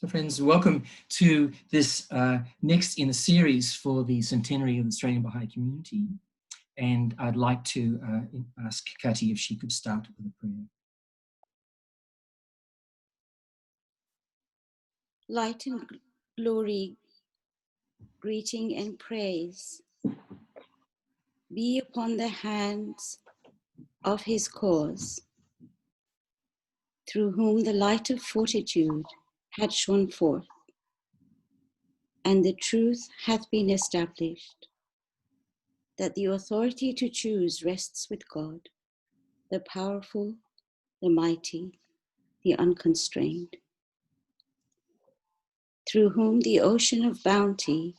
So friends, welcome to this next in the series for the Centenary of the Australian Bahai community. And I'd like to ask Kati if she could start with a prayer. Light and glory, greeting and praise be upon the hands of his cause, through whom the light of fortitude had shone forth, and the truth hath been established, that the authority to choose rests with God, the powerful, the mighty, the unconstrained, through whom the ocean of bounty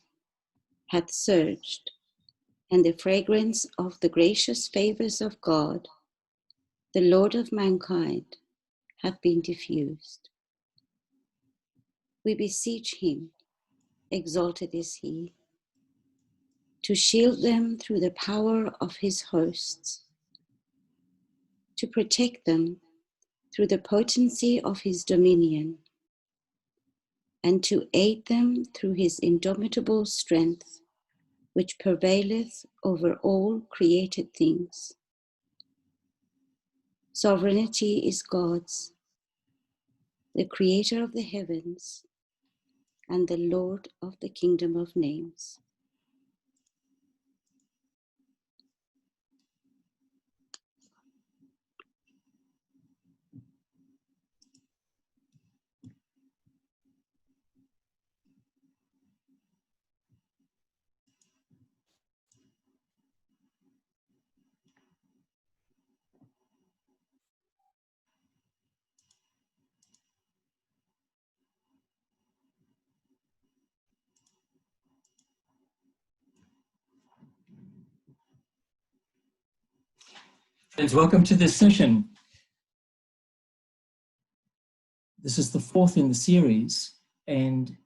hath surged, and the fragrance of the gracious favours of God, the Lord of mankind, hath been diffused. We beseech him, exalted is he, to shield them through the power of his hosts, to protect them through the potency of his dominion, and to aid them through his indomitable strength, which prevaileth over all created things. Sovereignty is God's, the creator of the heavens and the Lord of the kingdom of names. Friends, welcome to this session. This is the fourth in the series, and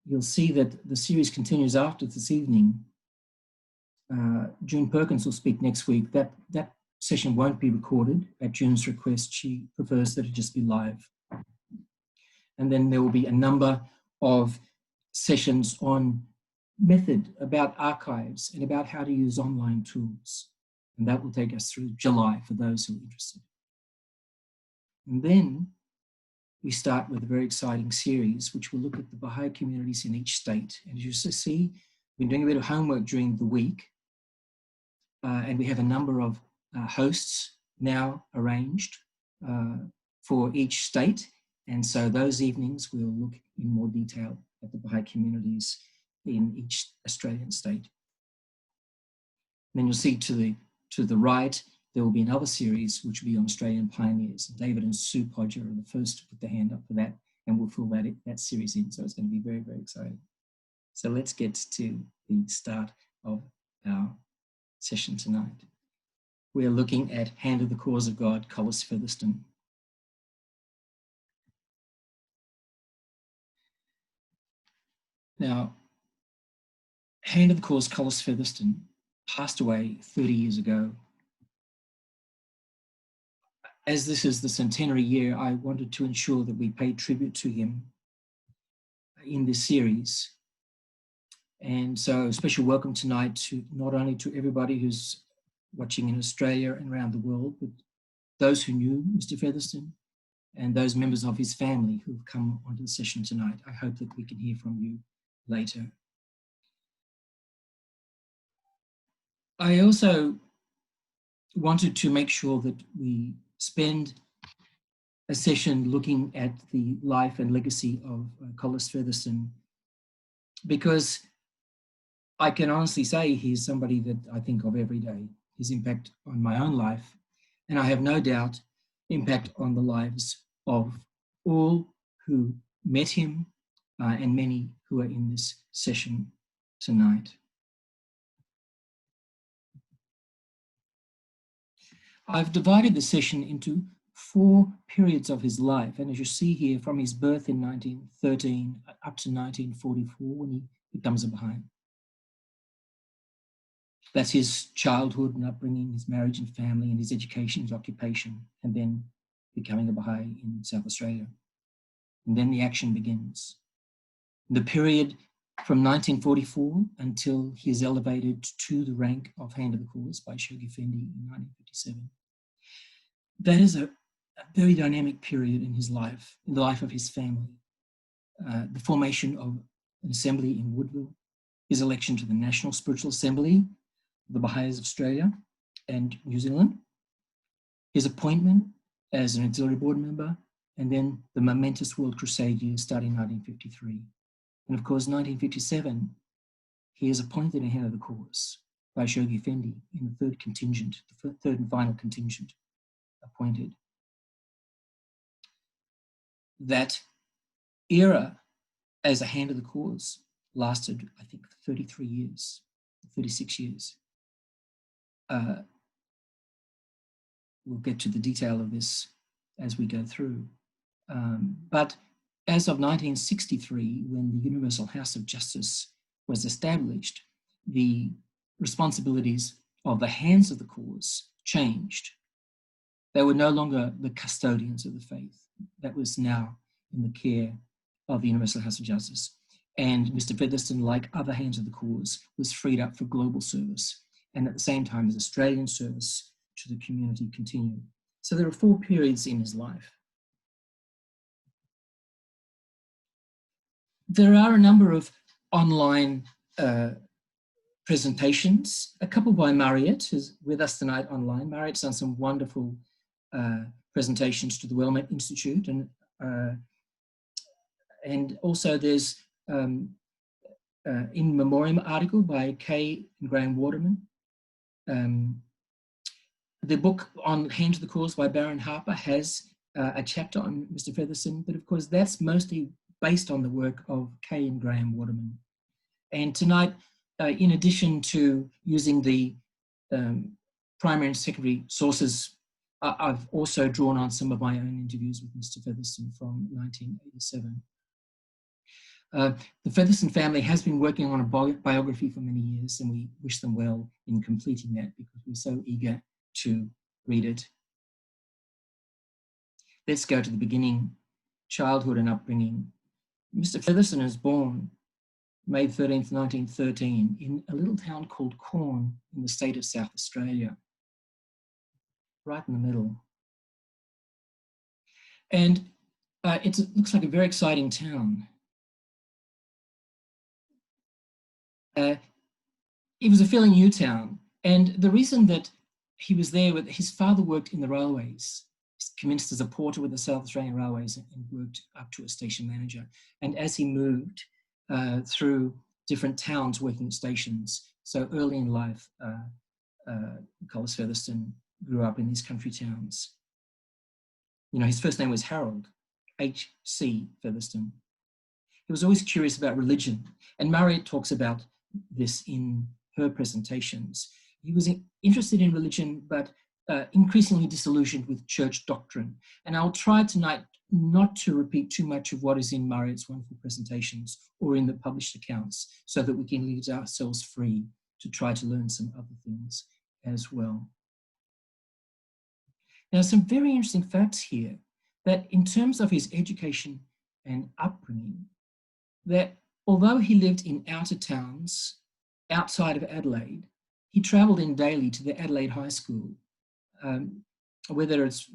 you'll see that the series continues after this evening. June Perkins will speak next week. That session won't be recorded at June's request. She prefers that it just be live. And then there will be a number of sessions on method, about archives, and about how to use online tools. And that will take us through July for those who are interested. And then we start with a very exciting series, which will look at the Bahai communities in each state. And as you see, we've been doing a bit of homework during the week, and we have a number of hosts now arranged for each state. And so those evenings we'll look in more detail at the Bahai communities in each Australian state. And then you'll see to the right, there will be another series which will be on Australian pioneers. David and Sue Podger are the first to put their hand up for that, and we'll fill that series in. So it's going to be very, very exciting. So let's get to the start of our session tonight. We're looking at Hand of the Cause of God, Collis Featherstone. Now, Hand of the Cause, Collis Featherstone, passed away 30 years ago. As this is the centenary year, I wanted to ensure that we paid tribute to him in this series. And so a special welcome tonight to not only to everybody who's watching in Australia and around the world, but those who knew Mr. Featherstone and those members of his family who have come onto the session tonight. I hope that we can hear from you later. I also wanted to make sure that we spend a session looking at the life and legacy of Collis Featherstone, because I can honestly say he's somebody that I think of every day. His impact on my own life, and I have no doubt impact on the lives of all who met him and many who are in this session tonight. I've divided the session into 4 periods of his life, and as you see here, from his birth in 1913 up to 1944 when he becomes a Bahai. That's his childhood and upbringing, his marriage and family, and his education, his occupation, and then becoming a Bahai in South Australia. and then the action begins. The period from 1944 until he is elevated to the rank of Hand of the Cause by Shoghi Effendi in 1957. That is a very dynamic period in his life, in the life of his family. The formation of an assembly in Woodville, his election to the National Spiritual Assembly, the Baha'is of Australia and New Zealand, his appointment as an auxiliary board member, and then the momentous World Crusade years starting 1953. And of course, 1957, he is appointed a Hand of the Cause by Shoghi Effendi in the third contingent, the third and final contingent appointed. That era as a Hand of the Cause lasted, I think, 33 years, 36 years. We'll get to the detail of this as we go through. But as of 1963, when the Universal House of Justice was established, the responsibilities of the Hands of the Cause changed. They were no longer the custodians of the faith. That was now in the care of the Universal House of Justice. And Mr. Featherstone, like other Hands of the Cause, was freed up for global service. And at the same time, his Australian service to the community continued. So there are 4 periods in his life. There are a number of online presentations, a couple by Mariette, who's with us tonight online. Mariette's done some wonderful presentations to the Wellmet Institute, and also there's in memoriam article by Kay and Graham Waterman. The book on Hands of the Cause by Baron Harper has a chapter on Mr. Featherstone, but of course that's mostly based on the work of Kay and Graham Waterman. And tonight, in addition to using the primary and secondary sources, I've also drawn on some of my own interviews with Mr. Featherstone from 1987. The Featherstone family has been working on a biography for many years, and we wish them well in completing that because we're so eager to read it. Let's go to the beginning, childhood and upbringing. Mr. Featherstone was born May 13th, 1913, in a little town called Corn in the state of South Australia, right in the middle. And it looks like a very exciting town. It was a fairly new town, and the reason that he was there, his father worked in the railways. He commenced as a porter with the South Australian Railways and worked up to a station manager. And as he moved through different towns working at stations, so early in life, Collis Featherstone grew up in these country towns. You know, his first name was Harold, H.C. Featherstone. He was always curious about religion, and Mariette talks about this in her presentations. He was interested in religion, but increasingly disillusioned with church doctrine. And I'll try tonight not to repeat too much of what is in Mariette's wonderful presentations or in the published accounts, so that we can leave ourselves free to try to learn some other things as well. Now, some very interesting facts here, that in terms of his education and upbringing, that although he lived in outer towns outside of Adelaide, he travelled in daily to the Adelaide High School, whether it's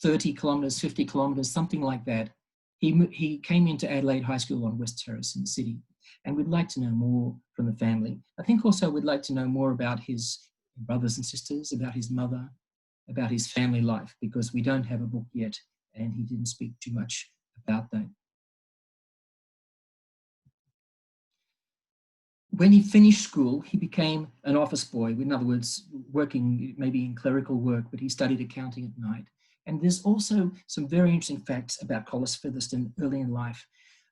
30 kilometres, 50 kilometres, something like that. He came into Adelaide High School on West Terrace in the city, and we'd like to know more from the family. I think also we'd like to know more about his brothers and sisters, about his mother, about his family life, because we don't have a book yet, and he didn't speak too much about that. When he finished school, he became an office boy, in other words, working maybe in clerical work, but he studied accounting at night. And there's also some very interesting facts about Collis Featherstone early in life.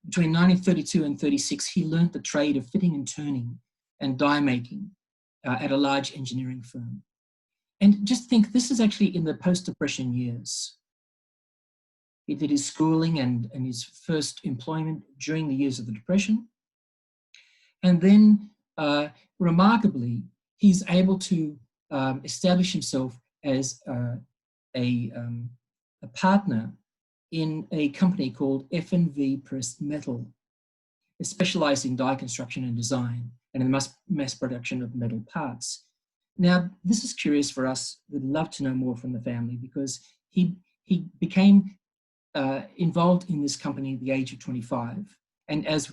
Between 1932 and 36, he learned the trade of fitting and turning and die making at a large engineering firm. And just think, this is actually in the post-Depression years. He did his schooling and his first employment during the years of the Depression. And then, remarkably, he's able to establish himself as a partner in a company called F&V Pressed Metal. It specialized in die construction and design and in the mass production of metal parts. Now, this is curious for us. We'd love to know more from the family because he became involved in this company at the age of 25. And as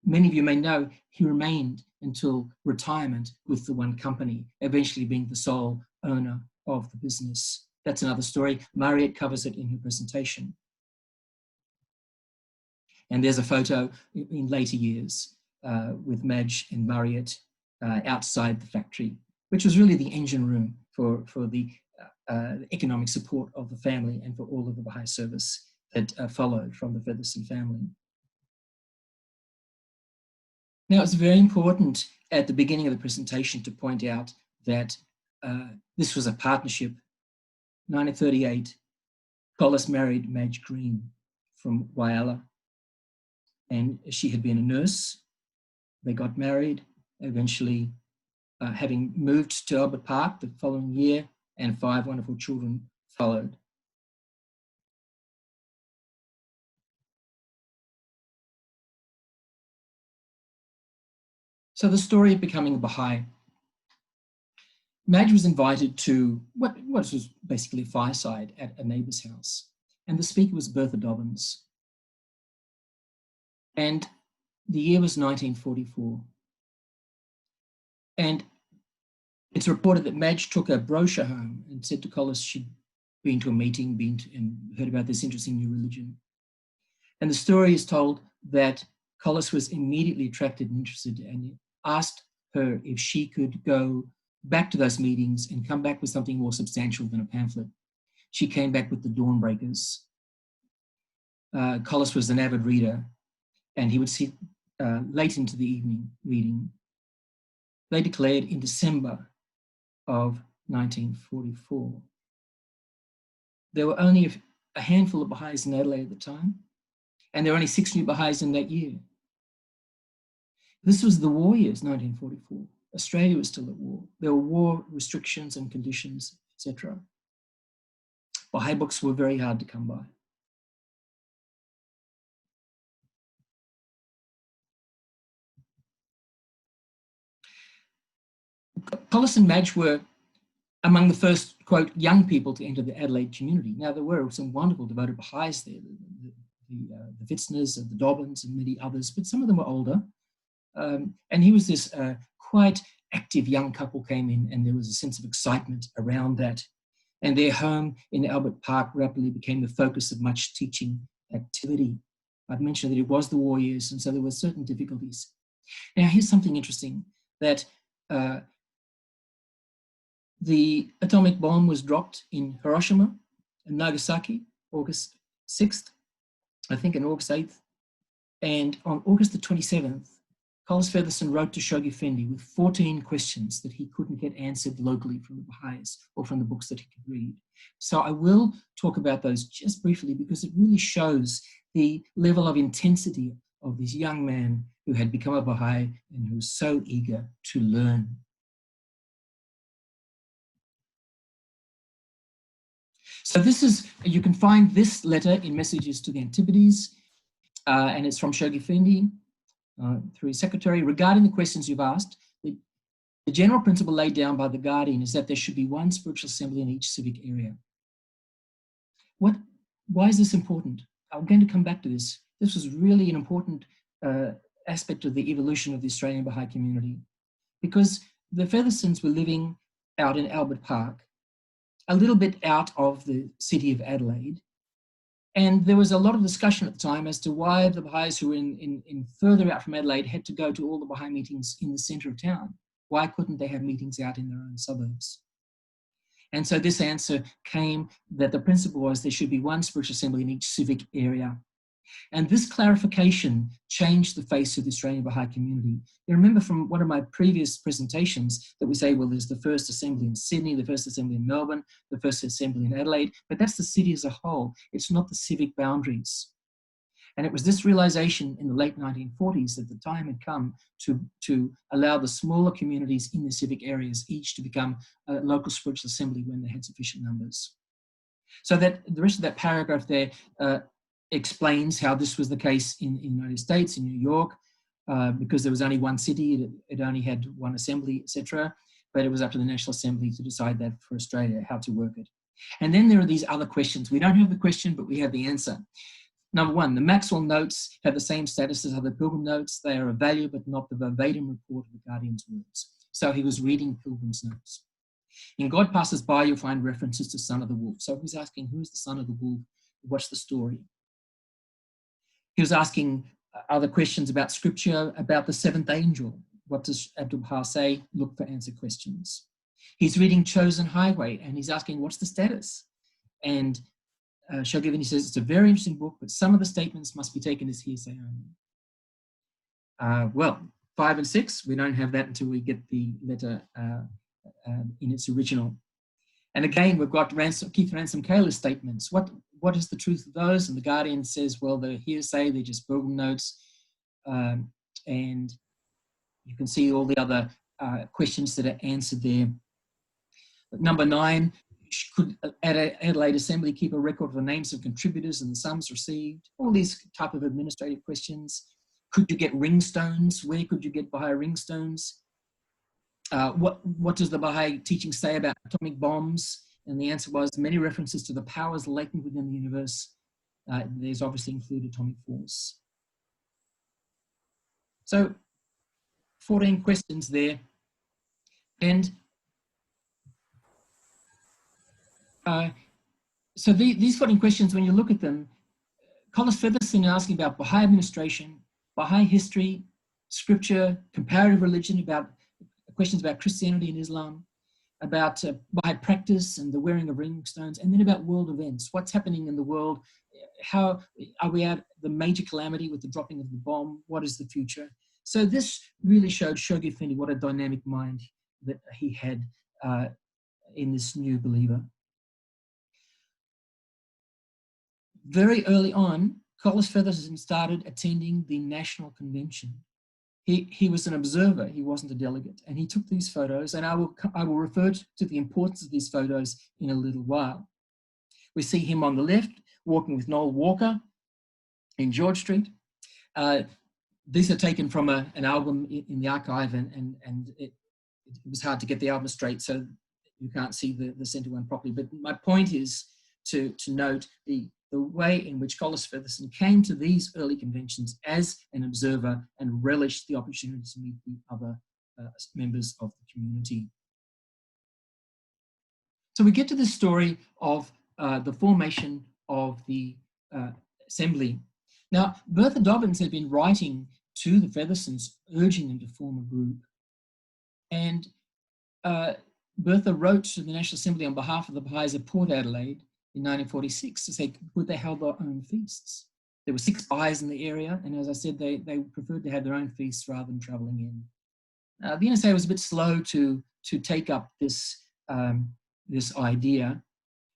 many of you may know, he remained until retirement with the one company, eventually being the sole owner of the business. That's another story. Mariette covers it in her presentation. And there's a photo in later years with Madge and Mariette outside the factory, which was really the engine room for the economic support of the family and for all of the Bahai service that followed from the Featherstone family. Now, it's very important at the beginning of the presentation to point out that this was a partnership. 1938, Collis married Madge Green from Whyalla, and she had been a nurse. They got married, eventually having moved to Albert Park the following year, and 5 wonderful children followed. So the story of becoming a Bahai. Madge was invited to what was basically a fireside at a neighbour's house, and the speaker was Bertha Dobbins. And the year was 1944. And it's reported that Madge took a brochure home and said to Collis she'd been to a meeting, and heard about this interesting new religion. And the story is told that Collis was immediately attracted and interested and asked her if she could go back to those meetings and come back with something more substantial than a pamphlet. She came back with the Dawnbreakers. Collis was an avid reader, and he would sit late into the evening reading. They declared in December of 1944. There were only a handful of Baha'is in Adelaide at the time, and there were only 6 new Baha'is in that year. This was the war years, 1944. Australia was still at war. There were war restrictions and conditions, etc. Baha'i books were very hard to come by. Collis and Madge were among the first, quote, young people to enter the Adelaide community. Now, there were some wonderful devoted Baha'is there, the Vitsners and the Dobbins and many others, but some of them were older. And he was this quite active young couple came in, and there was a sense of excitement around that. And their home in Albert Park rapidly became the focus of much teaching activity. I've mentioned that it was the war years, and so there were certain difficulties. Now, here's something interesting, that the atomic bomb was dropped in Hiroshima and Nagasaki, August 6th, I think, and August 8th. And on August the 27th, Collis Featherstone wrote to Shoghi Effendi with 14 questions that he couldn't get answered locally from the Baha'is or from the books that he could read. So I will talk about those just briefly because it really shows the level of intensity of this young man who had become a Baha'i and who was so eager to learn. So this is, you can find this letter in Messages to the Antipodes, and it's from Shoghi Effendi through his secretary. Regarding the questions you've asked, the general principle laid down by the Guardian is that there should be one spiritual assembly in each civic area. Why is this important? I'm going to come back to this. This was really an important aspect of the evolution of the Australian Baha'i community, because the Featherstones were living out in Albert Park, a little bit out of the city of Adelaide. And there was a lot of discussion at the time as to why the Baha'is who were in further out from Adelaide had to go to all the Baha'i meetings in the centre of town. Why couldn't they have meetings out in their own suburbs? And so this answer came that the principle was there should be one spiritual assembly in each civic area. And this clarification changed the face of the Australian Baha'i community. You remember from one of my previous presentations that we say, well, there's the first assembly in Sydney, the first assembly in Melbourne, the first assembly in Adelaide, but that's the city as a whole. It's not the civic boundaries. And it was this realization in the late 1940s that the time had come to allow the smaller communities in the civic areas each to become a local spiritual assembly when they had sufficient numbers. So that the rest of that paragraph there explains how this was the case in the United States, in New York, because there was only one city, it only had one assembly, etc. But it was up to the National Assembly to decide that for Australia, how to work it. And then there are these other questions. We don't have the question, but we have the answer. Number one, the Maxwell notes have the same status as other Pilgrim notes. They are a value, but not the verbatim report of the Guardian's words. So he was reading Pilgrim's notes. In God Passes By, you'll find references to Son of the Wolf. So he's asking, who's the Son of the Wolf? What's the story? He was asking other questions about scripture, about the seventh angel. What does Abdu'l-Baha say? Look for answer questions. He's reading Chosen Highway, and he's asking, what's the status? And Shoghi says, it's a very interesting book, but some of the statements must be taken as hearsay only. Well, 5 and 6, we don't have that until we get the letter in its original. And again, we've got Keith Ransom Kaler's statements. What is the truth of those? And the Guardian says, well, they're hearsay, they're just Pilgrim notes. And you can see all the other questions that are answered there. Number 9, could Adelaide Assembly keep a record of the names of contributors and the sums received? All these type of administrative questions. Could you get ringstones? Where could you get Baha'i ringstones? What does the Baha'i teaching say about atomic bombs? And the answer was many references to the powers latent within the universe. There's obviously included atomic force. So 14 questions there. And so these 14 questions, when you look at them, Collis Featherstone is asking about Baha'i administration, Baha'i history, scripture, comparative religion, about questions about Christianity and Islam, about Baha'i practice and the wearing of ringstones, and then about world events. What's happening in the world? How are we at the major calamity with the dropping of the bomb? What is the future? So this really showed Shoghi Effendi what a dynamic mind that he had in this new believer. Very early on, Collis Featherstone started attending the National Convention. He was an observer, he wasn't a delegate, and he took these photos, and I will refer to the importance of these photos in a little while. We see him on the left, walking with Noel Walker in George Street. These are taken from an album in the archive, and it was hard to get the album straight, so you can't see the center one properly. But my point is to note the way in which Collis Featherstone came to these early conventions as an observer and relished the opportunity to meet the other members of the community. So we get to this story of the formation of the assembly. Now, Bertha Dobbins had been writing to the Featherstones, urging them to form a group. And Bertha wrote to the National Assembly on behalf of the Baha'is at Port Adelaide in 1946 to say, would they hold their own feasts? There were 6 Baha'is in the area, and as I said, they preferred to have their own feasts rather than travelling in. The NSA was a bit slow to take up this, this idea,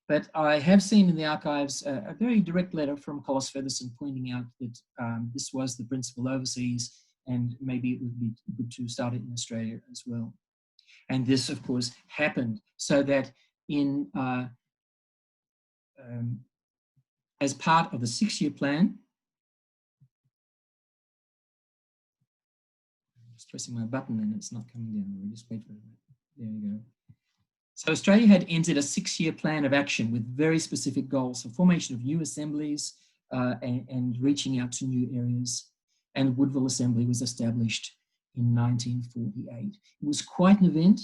but I have seen in the archives a very direct letter from Collis Featherstone pointing out that this was the principle overseas, and maybe it would be good to start it in Australia as well. And this, of course, happened so that in as part of the 6-year plan, I'm just pressing my button and it's not coming down. We'll just wait for it. There we go. So Australia had entered a 6-year plan of action with very specific goals for formation of new assemblies and reaching out to new areas. And Woodville Assembly was established in 1948. It was quite an event.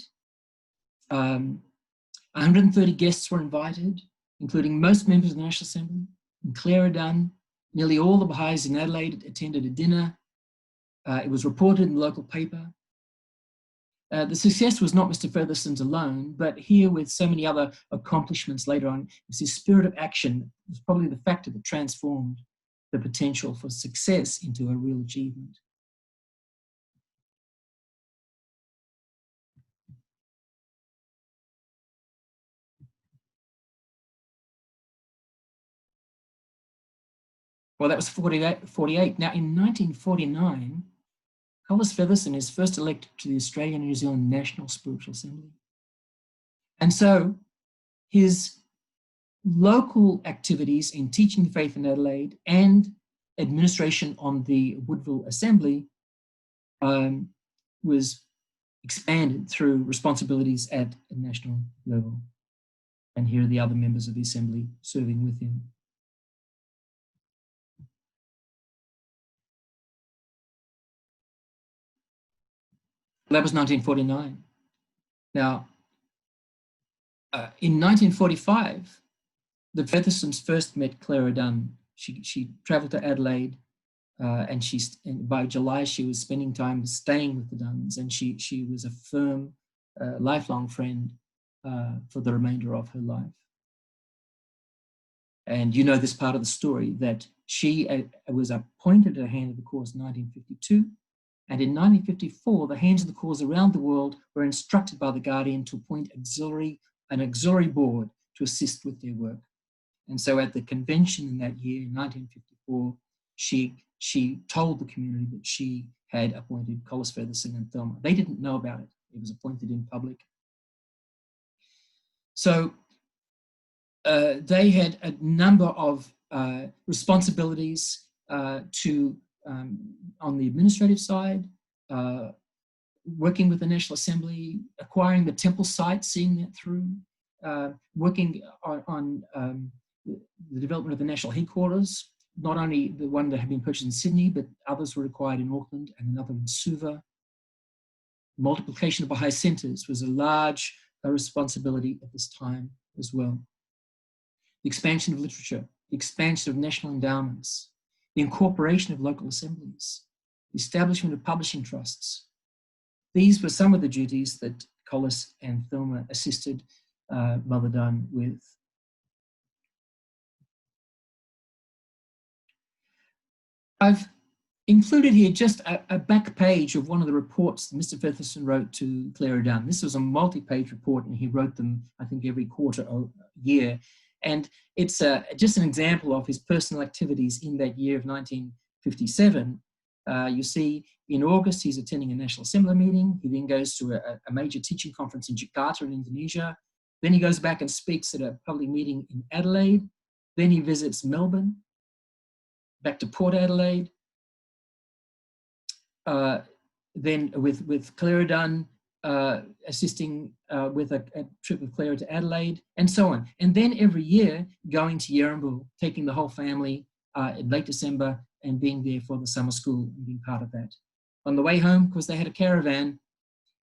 130 guests were invited, including most members of the National Assembly, and Clara Dunn. Nearly all the Baha'is in Adelaide attended a dinner. It was reported in the local paper. The success was not Mr. Featherstone's alone, but here with so many other accomplishments later on, it was his spirit of action was probably the factor that transformed the potential for success into a real achievement. Well, that was 48. Now, in 1949, Collis Featherstone is first elected to the Australian and New Zealand National Spiritual Assembly. And so his local activities in teaching the faith in Adelaide and administration on the Woodville Assembly was expanded through responsibilities at a national level. And here are the other members of the Assembly serving with him. That was 1949. Now, in 1945, the Featherstones first met Clara Dunn. She travelled to Adelaide, and by July she was spending time staying with the Dunns, and she was a firm, lifelong friend for the remainder of her life. And you know this part of the story, that she was appointed a Hand of the Cause in 1952, and in 1954, the Hands of the Cause around the world were instructed by the Guardian to appoint an auxiliary board to assist with their work. And so at the convention in that year, in 1954, she told the community that she had appointed Collis Featherstone and Thelma. They didn't know about it. It was appointed in public. So they had a number of responsibilities on the administrative side, working with the National Assembly, acquiring the temple site, seeing that through, working on the development of the national headquarters, not only the one that had been purchased in Sydney, but others were required in Auckland and another in Suva. Multiplication of Bahai centres was a large responsibility at this time as well. The expansion of literature, the expansion of national endowments, the incorporation of local assemblies, the establishment of publishing trusts. These were some of the duties that Collis and Thelma assisted Mother Dunn with. I've included here just a back page of one of the reports that Mr. Featherstone wrote to Clara Dunn. This was a multi-page report, and he wrote them, I think, every quarter or year. And it's just an example of his personal activities in that year of 1957. You see, in August, he's attending a National Assembly meeting. He then goes to a major teaching conference in Jakarta in Indonesia. Then he goes back and speaks at a public meeting in Adelaide. Then he visits Melbourne, back to Port Adelaide. Then with Clara Dunn, assisting with a trip with Clara to Adelaide, and so on. And then every year going to Yerambul, taking the whole family in late December and being there for the summer school and being part of that. On the way home, because they had a caravan,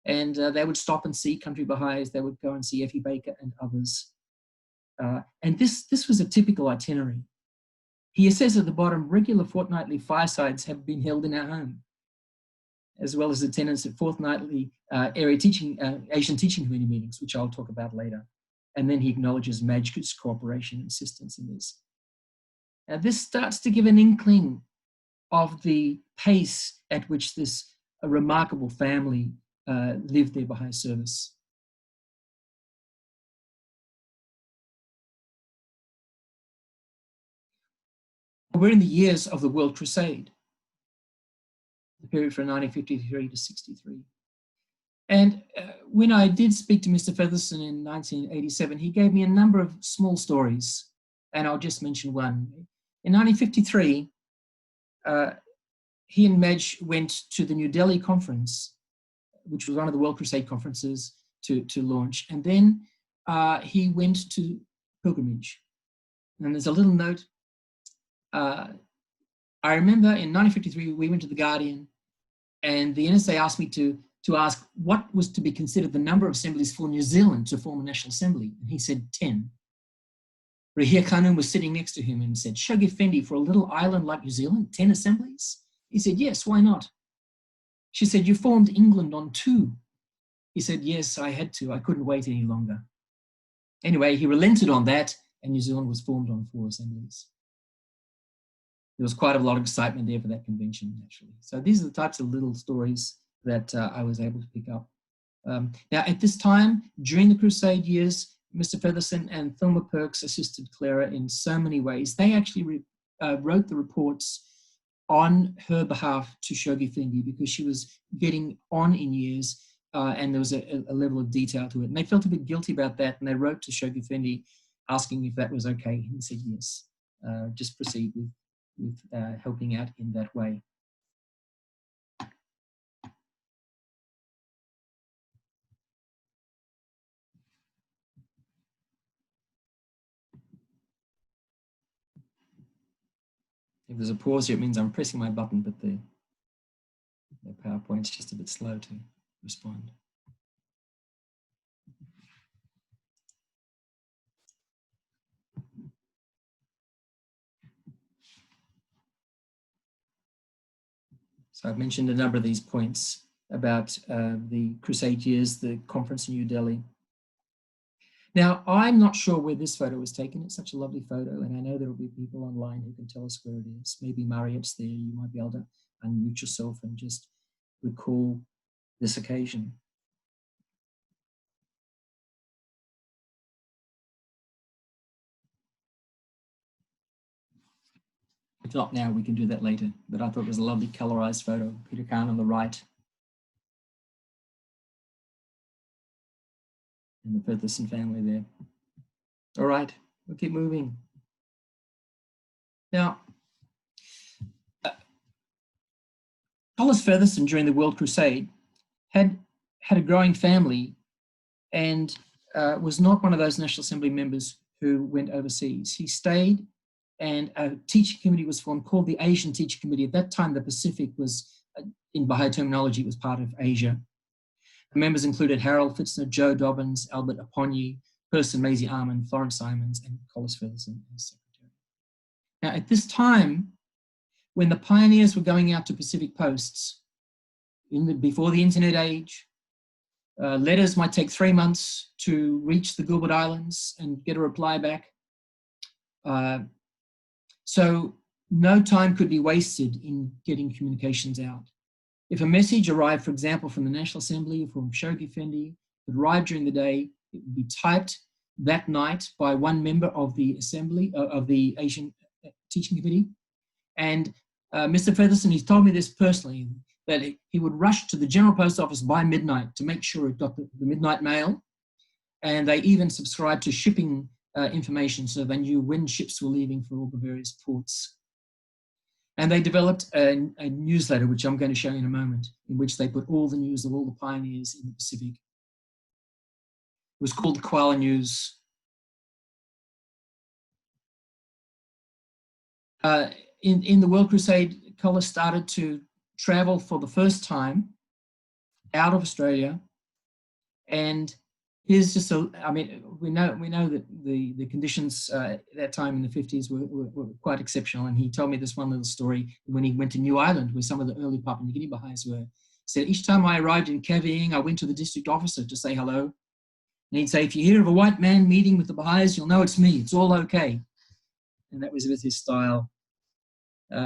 and they would stop and see country Baha'is. They would go and see Effie Baker and others. And this was a typical itinerary. He says at the bottom, regular fortnightly firesides have been held in our home, as well as attendance at fortnightly Asian teaching community meetings, which I'll talk about later. And then he acknowledges Majkut's cooperation and assistance in this. Now this starts to give an inkling of the pace at which this remarkable family lived their Baha'i service. We're in the years of the World Crusade, the period from 1953 to 63. And when I did speak to Mr. Featherstone in 1987, he gave me a number of small stories, and I'll just mention one. In 1953, he and Madge went to the New Delhi conference, which was one of the World Crusade conferences to launch, and then he went to pilgrimage. And there's a little note. I remember in 1953, we went to the Guardian, and the NSA asked me to ask what was to be considered the number of assemblies for New Zealand to form a national assembly. And he said 10. Rahia Khanum was sitting next to him and said, Shoghi Effendi, for a little island like New Zealand, 10 assemblies? He said, yes, why not? She said, you formed England on 2. He said, yes, I had to. I couldn't wait any longer. Anyway, he relented on that, and New Zealand was formed on 4 assemblies. There was quite a lot of excitement there for that convention, actually. So these are the types of little stories that I was able to pick up. Now, at this time, during the Crusade years, Mr. Featherstone and Thelma Perks assisted Clara in so many ways. They actually wrote the reports on her behalf to Shoghi Effendi because she was getting on in years and there was a level of detail to it. And they felt a bit guilty about that, and they wrote to Shoghi Effendi asking if that was okay. He said yes. Just proceed with helping out in that way. If there's a pause here, it means I'm pressing my button, but the PowerPoint's just a bit slow to respond. So I've mentioned a number of these points about the Crusade years, the conference in New Delhi. Now, I'm not sure where this photo was taken. It's such a lovely photo, and I know there will be people online who can tell us where it is. Maybe Mariette's there. You might be able to unmute yourself and just recall this occasion. If not now, we can do that later. But I thought it was a lovely colorized photo. Peter Khan on the right. And the Featherstone family there. All right, we'll keep moving. Now, Collis Featherstone during the World Crusade had a growing family and was not one of those National Assembly members who went overseas. He stayed, and a teaching committee was formed called the Asian Teaching Committee. At that time, the Pacific was, in Bahai terminology, was part of Asia. The members included Harold Fitzner, Joe Dobbins, Albert Aponyi, Person Maisie Armand, Florence Simons, and Collis Featherstone as secretary. Now, at this time, when the pioneers were going out to Pacific posts, before the internet age, letters might take 3 months to reach the Gilbert Islands and get a reply back. So no time could be wasted in getting communications out. If a message arrived, for example, from the National Assembly or from Shoghi Effendi, it arrived during the day, it would be typed that night by one member of the Assembly, of the Asian Teaching Committee. And Mr. Featherstone, he's told me this personally, that he would rush to the General Post Office by midnight to make sure it got the midnight mail. And they even subscribed to shipping information, so they knew when ships were leaving for all the various ports. And they developed a newsletter, which I'm going to show you in a moment, in which they put all the news of all the pioneers in the Pacific. It was called the Koala News. In the World Crusade, Collis started to travel for the first time out of Australia. And here's just I mean, we know that the conditions at that time in the 50s were quite exceptional. And he told me this one little story when he went to New Ireland, where some of the early Papua New Guinea Baha'is were. He said, each time I arrived in Kavieng, I went to the district officer to say hello. And he'd say, if you hear of a white man meeting with the Baha'is, you'll know it's me. It's all okay. And that was with his style.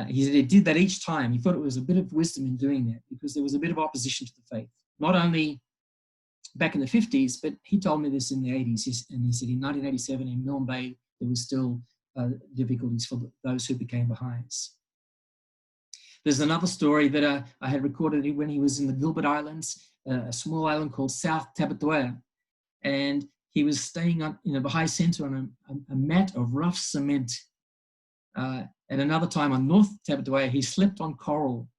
He said he did that each time. He thought it was a bit of wisdom in doing that because there was a bit of opposition to the faith. Not only back in the 50s, but he told me this in the 80s. And he said in 1987 in Milne Bay, there was still difficulties for those who became Baha'is. There's another story that I had recorded when he was in the Gilbert Islands, a small island called South Tabatua. And he was staying in a Baha'i center on a mat of rough cement. At another time on North Tabatua, he slept on coral.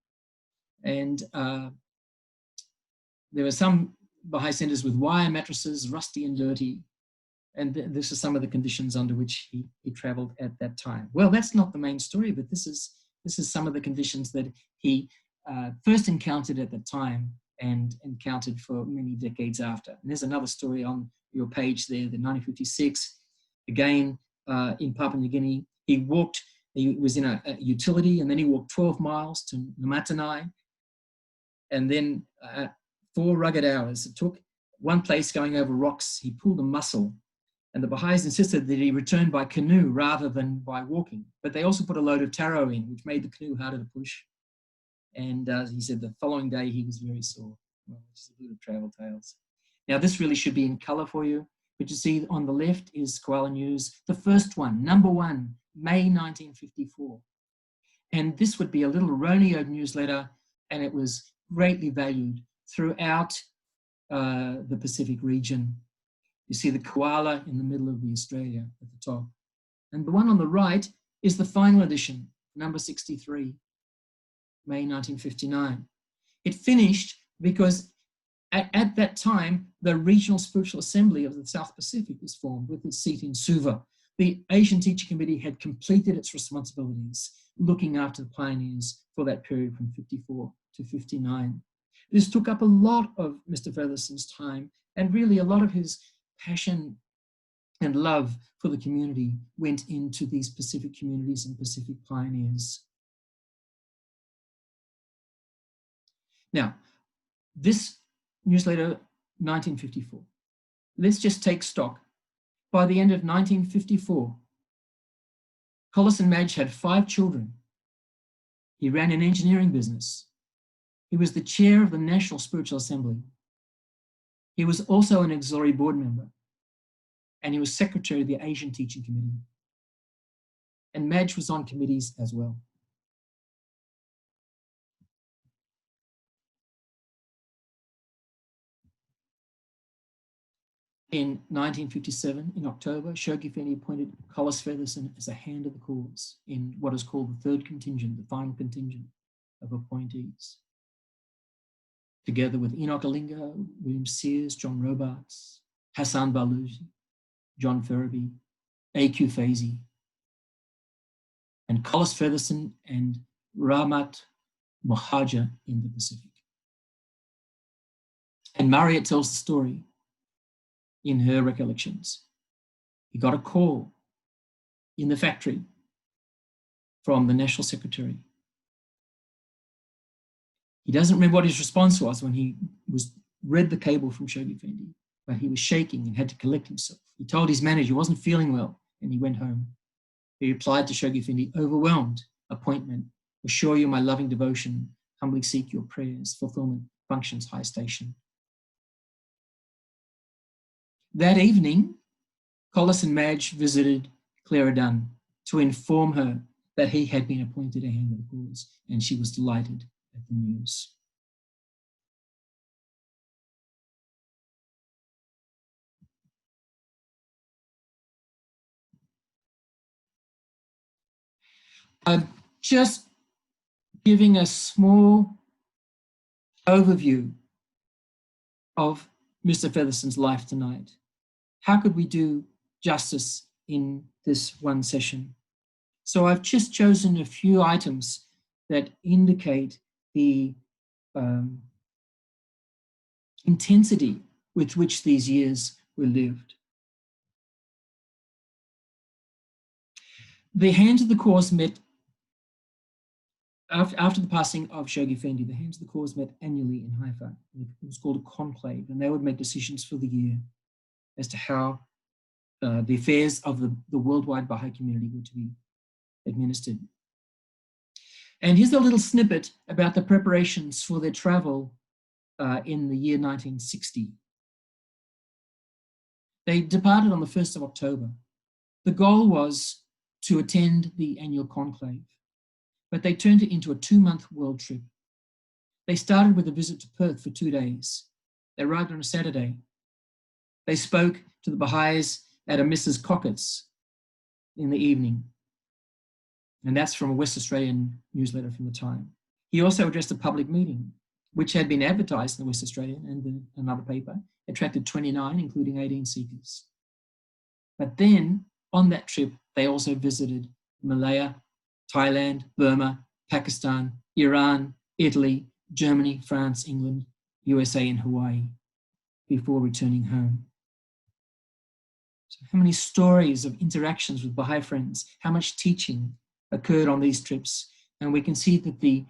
And there were some Baha'i centers with wire mattresses, rusty and dirty. And this is some of the conditions under which he traveled at that time. Well, that's not the main story, but this is some of the conditions that he first encountered at the time and encountered for many decades after. And there's another story on your page there, the 1956, again, in Papua New Guinea. He was in a utility, and then he walked 12 miles to Namatanai, and then 4 rugged hours. It took one place going over rocks. He pulled a muscle, and the Baha'is insisted that he return by canoe rather than by walking. But they also put a load of taro in, which made the canoe harder to push. And he said the following day he was very sore. Well, just a bit of travel tales. Now this really should be in color for you. But you see on the left is Koala News, the first one, number 1, May 1954. And this would be a little Roneo newsletter, and it was greatly valued throughout the Pacific region. You see the koala in the middle of the Australia at the top. And the one on the right is the final edition, number 63, May 1959. It finished because at that time, the Regional Spiritual Assembly of the South Pacific was formed with its seat in Suva. The Asian Teacher Committee had completed its responsibilities looking after the pioneers for that period from 54 to 59. This took up a lot of Mr. Featherstone's time, and really a lot of his passion and love for the community went into these Pacific communities and Pacific pioneers. Now, this newsletter, 1954. Let's just take stock. By the end of 1954, Collis and Madge had 5 children. He ran an engineering business. He was the chair of the National Spiritual Assembly. He was also an auxiliary board member, and he was secretary of the Asian Teaching Committee. And Madge was on committees as well. In 1957, in October, Shoghi Effendi appointed Collis Featherstone as a hand of the cause in what is called the third contingent, the final contingent of appointees. Together with Enoch Alinga, William Sears, John Robarts, Hassan Baluzi, John Ferraby, A.Q. Fazey, and Collis Featherstone and Rahmat Mohaja in the Pacific. And Marriott tells the story in her recollections. He got a call in the factory from the National Secretary. He doesn't remember what his response was when he read the cable from Shoghi Effendi, but he was shaking and had to collect himself. He told his manager he wasn't feeling well, and he went home. He replied to Shoghi Effendi, overwhelmed, appointment, assure you my loving devotion, humbly seek your prayers, fulfillment, functions, high station. That evening, Collis and Madge visited Clara Dunn to inform her that he had been appointed a hand of the cause, and she was delighted at the news. I'm just giving a small overview of Mr. Featherstone's life tonight. How could we do justice in this one session? So I've just chosen a few items that indicate the intensity with which these years were lived. The Hands of the Cause met, after the passing of Shoghi Effendi, the Hands of the Cause met annually in Haifa. It was called a conclave, and they would make decisions for the year as to how the affairs of the worldwide Baha'i community were to be administered. And here's a little snippet about the preparations for their travel in the year 1960. They departed on the 1st of October. The goal was to attend the annual conclave, but they turned it into a 2-month world trip. They started with a visit to Perth for 2 days. They arrived on a Saturday. They spoke to the Baha'is at a Mrs. Cockett's in the evening. And that's from a West Australian newsletter from the time. He also addressed a public meeting, which had been advertised in the West Australian and another paper, attracted 29, including 18 seekers. But then, on that trip, they also visited Malaya, Thailand, Burma, Pakistan, Iran, Italy, Germany, France, England, USA, and Hawaii before returning home. So how many stories of interactions with Baha'i friends, how much teaching occurred on these trips. And we can see that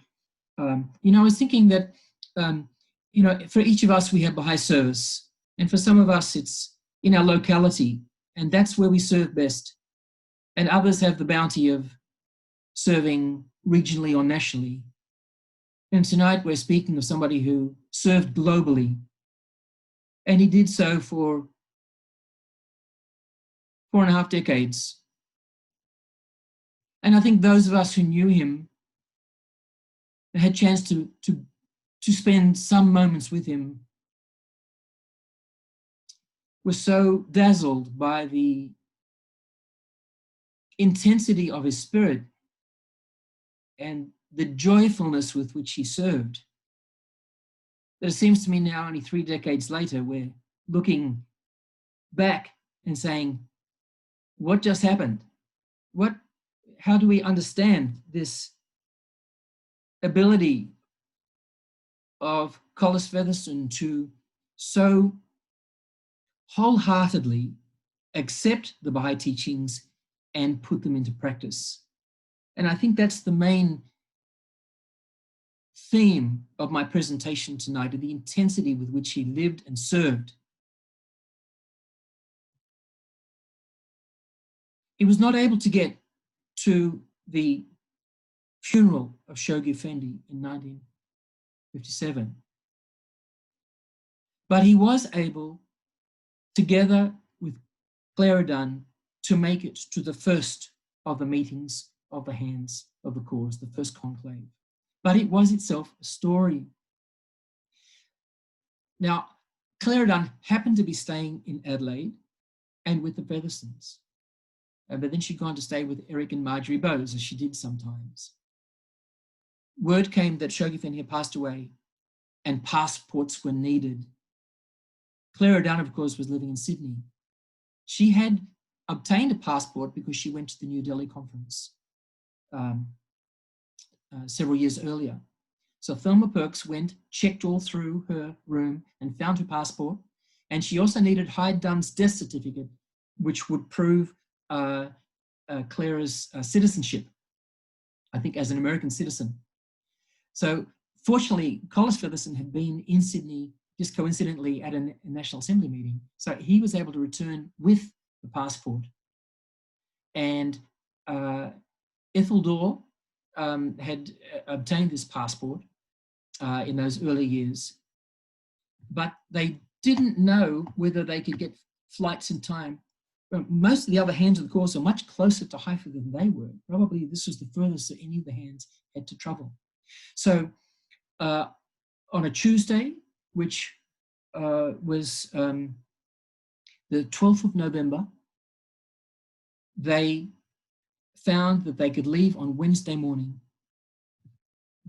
I was thinking that, for each of us, we have Baha'i service. And for some of us, it's in our locality, and that's where we serve best. And others have the bounty of serving regionally or nationally. And tonight we're speaking of somebody who served globally. And he did so for 4.5 decades. And I think those of us who knew him had a chance to spend some moments with him was so dazzled by the intensity of his spirit and the joyfulness with which he served, that it seems to me now, only 3 decades later, we're looking back and saying, what just happened? How do we understand this ability of Collis Featherstone to so wholeheartedly accept the Baha'i teachings and put them into practice? And I think that's the main theme of my presentation tonight, the intensity with which he lived and served. He was not able to get to the funeral of Shoghi Effendi in 1957, but he was able, together with Clara Dunn, to make it to the first of the meetings of the Hands of the Cause, the first conclave. But it was itself a story. Now, Clara Dunn happened to be staying in Adelaide and with the Featherstones. But then she'd gone to stay with Eric and Marjorie Bowes, as she did sometimes. Word came that Shoghi Effendi had passed away and passports were needed. Clara Dunn, of course, was living in Sydney. She had obtained a passport because she went to the New Delhi conference several years earlier. So Thelma Perks went, checked all through her room and found her passport. And she also needed Hyde Dunn's death certificate, which would prove Clara's citizenship, I think, as an American citizen. So fortunately, Collis Featherstone had been in Sydney just coincidentally at a National Assembly meeting. So he was able to return with the passport. And Ethel Dorr had obtained this passport in those early years, but they didn't know whether they could get flights in time. Most of the other Hands of the Course are much closer to Haifa than they were. Probably this was the furthest that any of the Hands had to travel. So on a Tuesday, which was the 12th of November, they found that they could leave on Wednesday morning.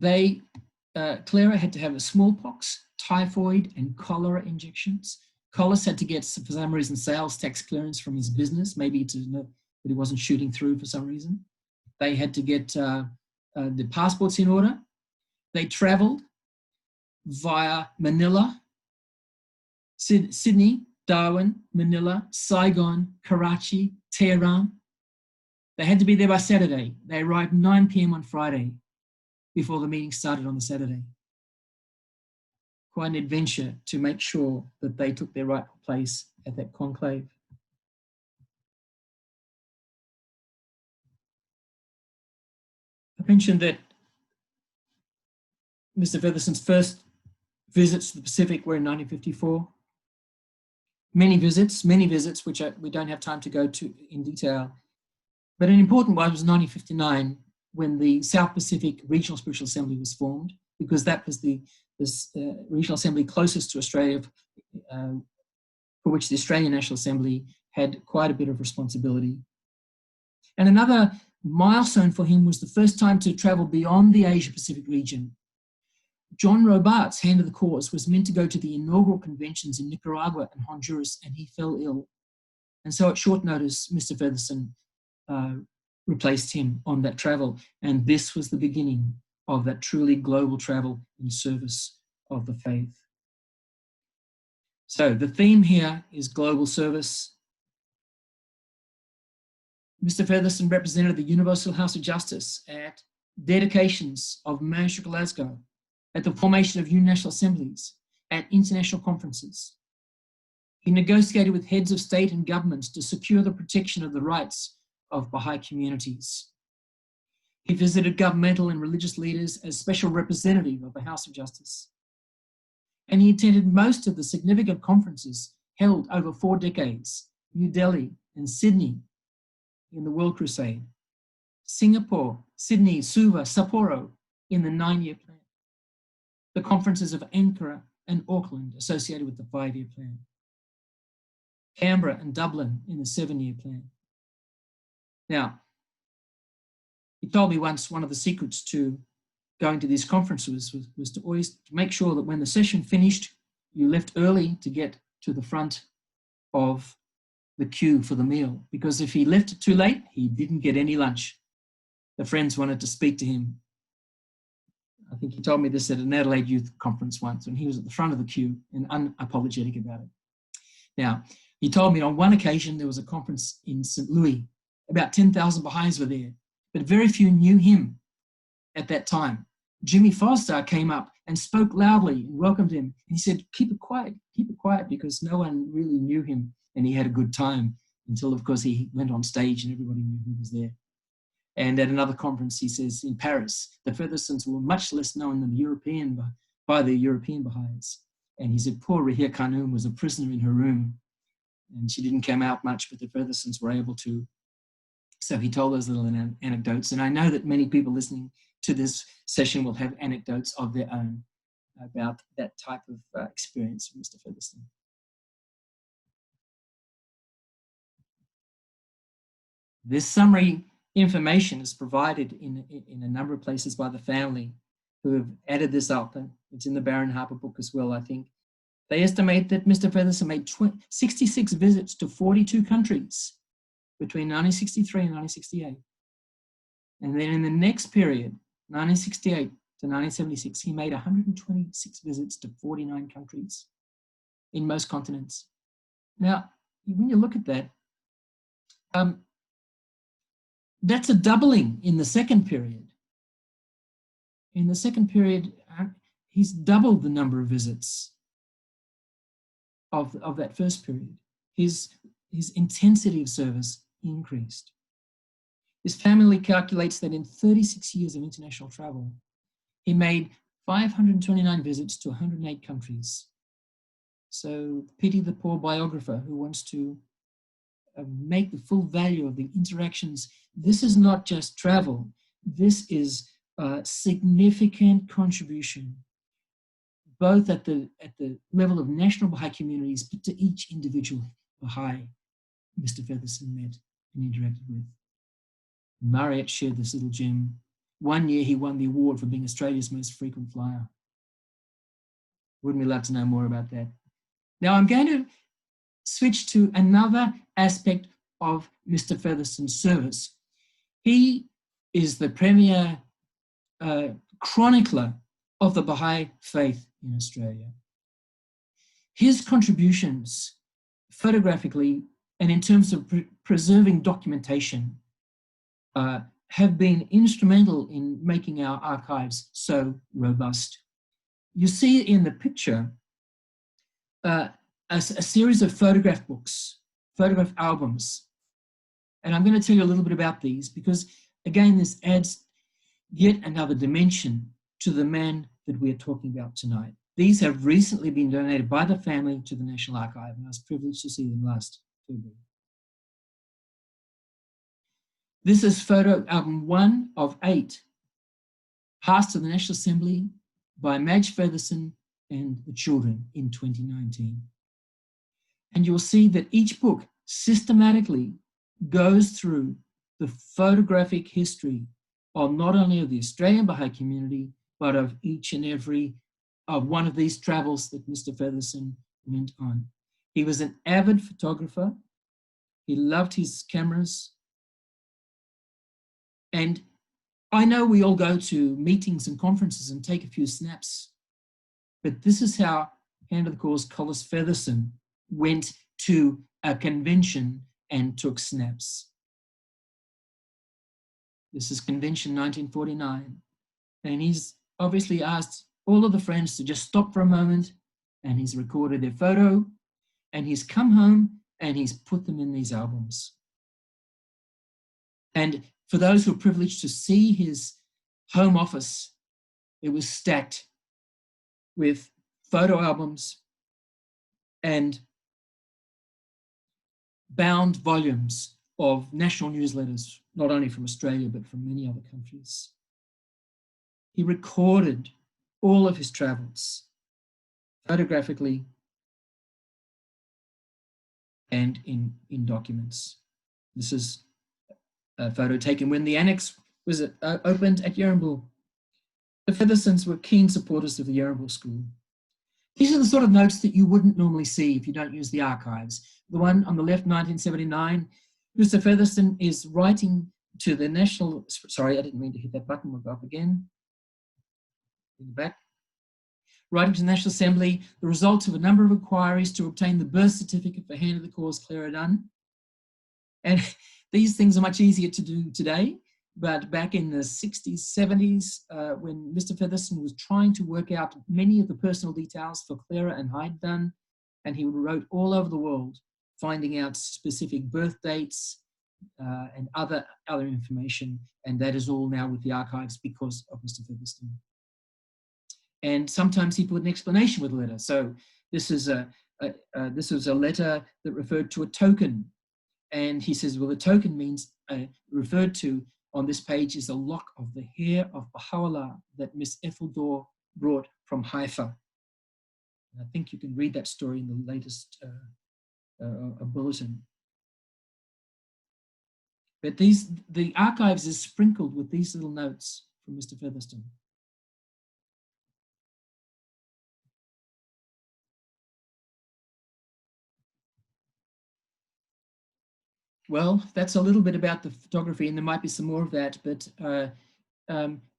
Clara had to have a smallpox, typhoid, and cholera injections. Collis had to get, for some reason, sales tax clearance from his business, maybe to know that he wasn't shooting through for some reason. They had to get the passports in order. They traveled via Manila, Sydney, Darwin, Manila, Saigon, Karachi, Tehran. They had to be there by Saturday. They arrived 9 p.m. on Friday before the meeting started on the Saturday. Quite an adventure to make sure that they took their rightful place at that conclave. I mentioned that Mr. Featherstone's first visits to the Pacific were in 1954. Many visits, which we don't have time to go to in detail. But an important one was 1959, when the South Pacific Regional Spiritual Assembly was formed, because that was the regional assembly closest to Australia, for which the Australian National Assembly had quite a bit of responsibility. And another milestone for him was the first time to travel beyond the Asia-Pacific region. John Robarts, Hand of the Cause, was meant to go to the inaugural conventions in Nicaragua and Honduras, and he fell ill. And so at short notice, Mr. Featherstone replaced him on that travel. And this was the beginning of that truly global travel in service of the faith. So the theme here is global service. Mr. Featherstone represented the Universal House of Justice at dedications of Manchester, Glasgow, at the formation of Union National Assemblies, at international conferences. He negotiated with heads of state and governments to secure the protection of the rights of Baha'i communities. He visited governmental and religious leaders as special representative of the House of Justice. And he attended most of the significant conferences held over 4 decades, New Delhi and Sydney in the World Crusade, Singapore, Sydney, Suva, Sapporo in the 9-year plan, the conferences of Ankara and Auckland associated with the 5-year plan. Canberra and Dublin in the 7-year plan. Now, he told me once one of the secrets to going to these conferences was to always make sure that when the session finished, you left early to get to the front of the queue for the meal, because if he left it too late, he didn't get any lunch. The friends wanted to speak to him. I think he told me this at an Adelaide Youth Conference once, and he was at the front of the queue and unapologetic about it. Now, he told me on one occasion there was a conference in St. Louis. About 10,000 Baha'is were there, but very few knew him at that time. Jimmy Foster came up and spoke loudly and welcomed him. He said, keep it quiet, because no one really knew him, and he had a good time until, of course, he went on stage and everybody knew he was there. And at another conference, he says, in Paris, the Featherstones were much less known than by the European Baha'is. And he said, poor Rahia Khanum was a prisoner in her room, and she didn't come out much, but the Featherstones were able to. So he told those little anecdotes. And I know that many people listening to this session will have anecdotes of their own about that type of experience with Mr. Featherstone. This summary information is provided in a number of places by the family who have added this up. And it's in the Baron Harper book as well, I think. They estimate that Mr. Featherstone made 66 visits to 42 countries between 1963 and 1968. And then in the next period, 1968 to 1976, he made 126 visits to 49 countries in most continents. Now, when you look at that, that's a doubling in the second period. In the second period, he's doubled the number of visits of that first period. His intensity of service increased. His family calculates that in 36 years of international travel, he made 529 visits to 108 countries. So pity the poor biographer who wants to make the full value of the interactions. This is not just travel. This is a significant contribution, both at the level of national Baha'i communities, but to each individual Baha'i Mr. Featherstone met and interacted with. Mariette shared this little gem. One year he won the award for being Australia's most frequent flyer. Wouldn't we love to know more about that? Now I'm going to switch to another aspect of Mr. Featherstone's service. He is the premier chronicler of the Bahai Faith in Australia. His contributions photographically and in terms of preserving documentation have been instrumental in making our archives so robust. You see in the picture a series of photograph books, photograph albums. And I'm going to tell you a little bit about these because, again, this adds yet another dimension to the man that we are talking about tonight. These have recently been donated by the family to the National Archive, and I was privileged to see them last February. This is photo album 1 of 8, passed to the National Assembly by Madge Featherstone and the children in 2019. And you'll see that each book systematically goes through the photographic history of not only of the Australian Baha'i community, but of each and every one of these travels that Mr. Featherstone went on. He was an avid photographer. He loved his cameras. And I know we all go to meetings and conferences and take a few snaps, but this is how Hand of the Cause Collis Featherstone went to a convention and took snaps. This is Convention 1949. And he's obviously asked all of the friends to just stop for a moment, and he's recorded their photo, and he's come home and he's put them in these albums. And for those who are privileged to see his home office, it was stacked with photo albums and bound volumes of national newsletters, not only from Australia, but from many other countries. He recorded all of his travels photographically, and in documents. This is a photo taken when the annex was opened at Yarrambul. The Featherstones were keen supporters of the Yarrambul School. These are the sort of notes that you wouldn't normally see if you don't use the archives. The one on the left, 1979, Mr. Featherstone is writing to the National, sorry, I didn't mean to hit that button, we'll go up again, in the back. Writing to the National Assembly, the results of a number of inquiries to obtain the birth certificate for hand of the cause Clara Dunn. And these things are much easier to do today, but back in the 60s, 70s, when Mr. Featherstone was trying to work out many of the personal details for Clara and Hyde Dunn, and he wrote all over the world, finding out specific birth dates and other information, and that is all now with the archives because of Mr. Featherstone. And sometimes he put an explanation with the letter. So this was a letter that referred to a token. And he says, well, the token means referred to on this page is a lock of the hair of Baha'u'llah that Miss Etheldor brought from Haifa. And I think you can read that story in the latest bulletin. But the archives is sprinkled with these little notes from Mr. Featherstone. Well, that's a little bit about the photography, and there might be some more of that, but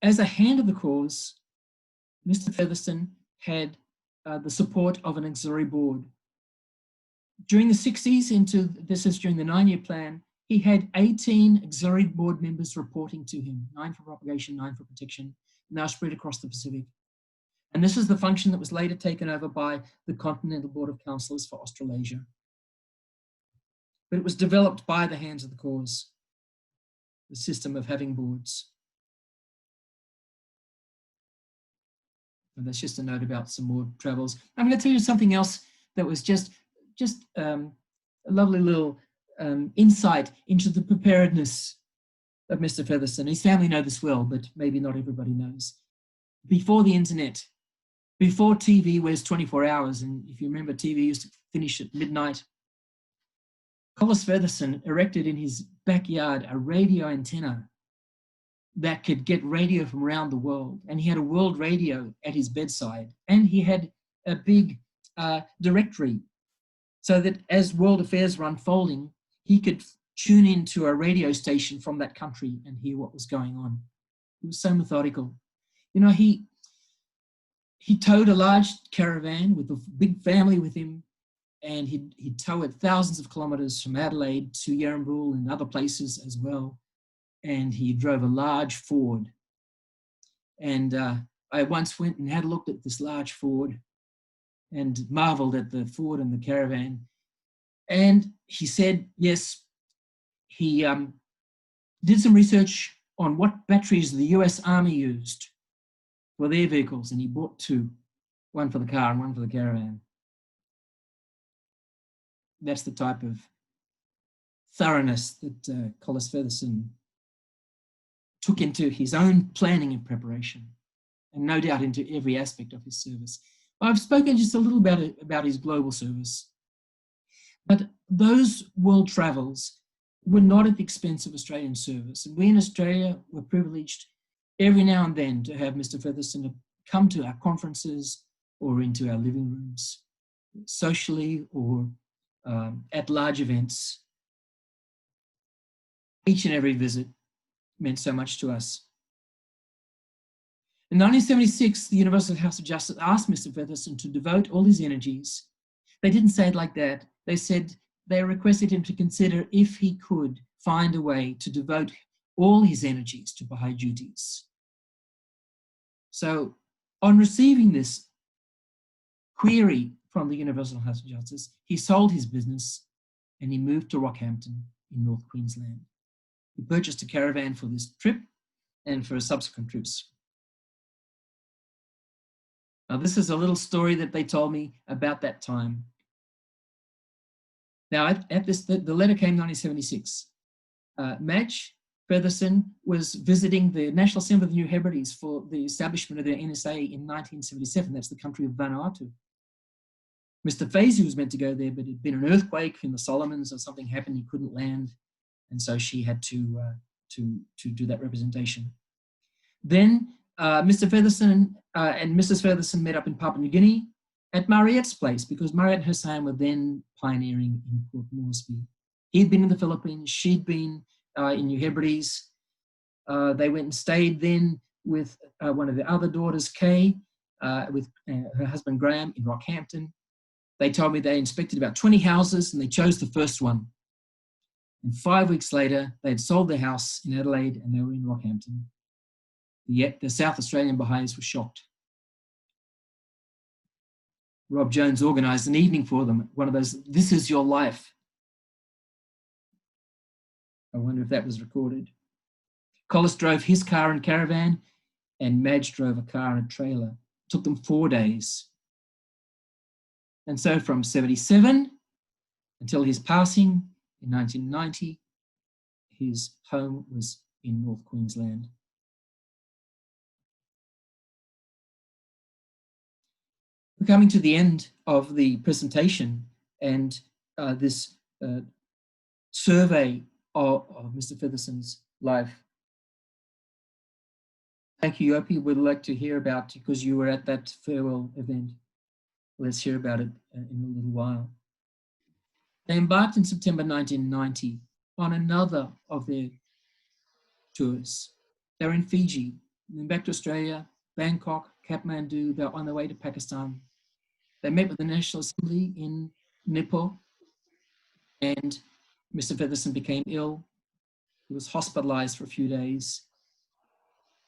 as a hand of the cause, Mr. Featherstone had the support of an auxiliary board. During the 60s, this is during the 9-year plan, he had 18 auxiliary board members reporting to him, 9 for propagation, 9 for protection, now spread across the Pacific. And this is the function that was later taken over by the Continental Board of Councillors for Australasia. But it was developed by the hands of the cause, the system of having boards. And that's just a note about some more travels. I'm going to tell you something else that was just a lovely little insight into the preparedness of Mr. Featherstone. His family know this well, but maybe not everybody knows. Before the internet, before TV was 24 hours, and if you remember, TV used to finish at midnight, Collis Featherstone erected in his backyard a radio antenna that could get radio from around the world. And he had a world radio at his bedside. And he had a big directory so that as world affairs were unfolding, he could tune into a radio station from that country and hear what was going on. He was so methodical. You know, he towed a large caravan with a big family with him, and he'd tow it thousands of kilometres from Adelaide to Yarrambul and other places as well. And he drove a large Ford. And I once went and had a look at this large Ford and marvelled at the Ford and the caravan. And he said, yes, he did some research on what batteries the US Army used for their vehicles, and he bought 2, one for the car and one for the caravan. That's the type of thoroughness that Collis Featherstone took into his own planning and preparation, and no doubt into every aspect of his service. I've spoken just a little about his global service, but those world travels were not at the expense of Australian service. And we in Australia were privileged every now and then to have Mr. Featherstone come to our conferences or into our living rooms, socially or at large events. Each and every visit meant so much to us. In 1976, the Universal House of Justice asked Mr. Featherstone to devote all his energies. They didn't say it like that. They said they requested him to consider if he could find a way to devote all his energies to Baha'i duties. So on receiving this query from the Universal House of Justice, he sold his business and he moved to Rockhampton in North Queensland. He purchased a caravan for this trip and for subsequent trips. Now, this is a little story that they told me about that time. Now, the letter came in 1976. Madge Featherstone was visiting the National Assembly of the New Hebrides for the establishment of their NSA in 1977. That's the country of Vanuatu. Mr. Fazey was meant to go there, but it had been an earthquake in the Solomons or something happened, he couldn't land. And so she had to do that representation. Then Mr. Featherstone and Mrs. Featherstone met up in Papua New Guinea at Mariette's place, because Mariette and Hassall were then pioneering in Port Moresby. He'd been in the Philippines, she'd been in New Hebrides. They went and stayed then with one of the other daughters, Kay, with her husband Graham in Rockhampton. They told me they inspected about 20 houses and they chose the first one. And 5 weeks later, they had sold their house in Adelaide and they were in Rockhampton. Yet the South Australian Baha'is were shocked. Rob Jones organised an evening for them, one of those, "This is your life." I wonder if that was recorded. Collis drove his car and caravan, and Madge drove a car and a trailer. It took them 4 days. And so from 77 until his passing in 1990, his home was in North Queensland. We're coming to the end of the presentation and this survey of Mr. Featherstone's life. Thank you, Yopi. We'd like to hear about, because you were at that farewell event. Let's hear about it in a little while. They embarked in September 1990 on another of their tours. They were in Fiji, then back to Australia, Bangkok, Kathmandu. They were on their way to Pakistan. They met with the National Assembly in Nippo, and Mr. Featherstone became ill. He was hospitalized for a few days.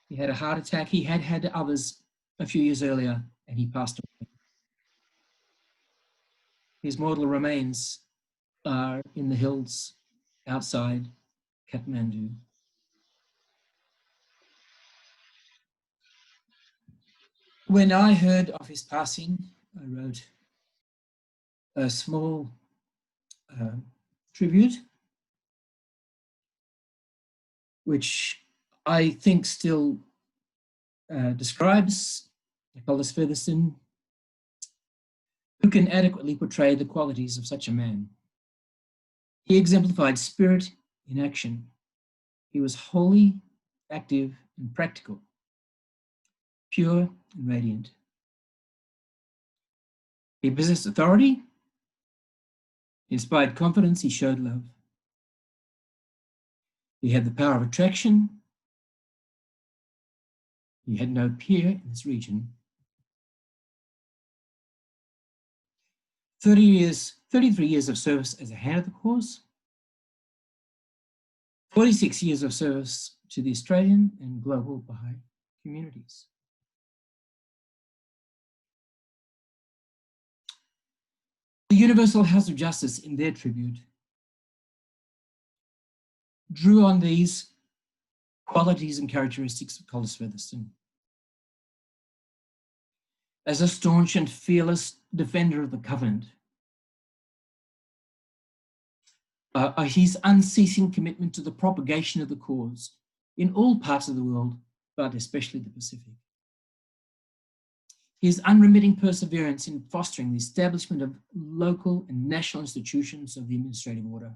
He had a heart attack. He had had others a few years earlier, and he passed away. His mortal remains are in the hills outside Kathmandu. When I heard of his passing, I wrote a small tribute, which I think still describes Collis Featherstone, who can adequately portray the qualities of such a man. He exemplified spirit in action. He was wholly active and practical, pure and radiant. He possessed authority, he inspired confidence, he showed love. He had the power of attraction. He had no peer in this region. 33 years of service as a hand of the cause, 46 years of service to the Australian and global Baha'i communities. The Universal House of Justice, in their tribute, drew on these qualities and characteristics of Collis Featherstone. As a staunch and fearless defender of the covenant, his unceasing commitment to the propagation of the cause in all parts of the world, but especially the Pacific. His unremitting perseverance in fostering the establishment of local and national institutions of the administrative order.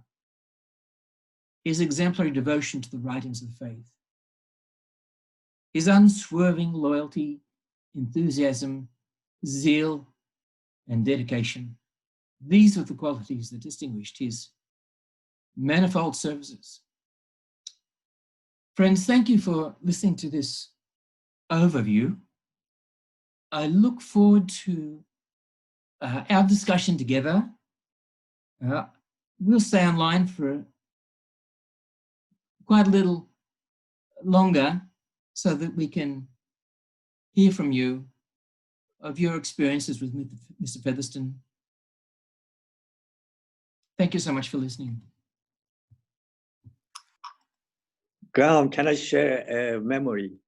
His exemplary devotion to the writings of the faith. His unswerving loyalty, enthusiasm, zeal, and dedication. These were the qualities that distinguished his manifold services. Friends, thank you for listening to this overview. I look forward to our discussion together. We'll stay online for quite a little longer so that we can hear from you of your experiences with Mr. Featherstone. Thank you so much for listening. Graham, can I share a memory?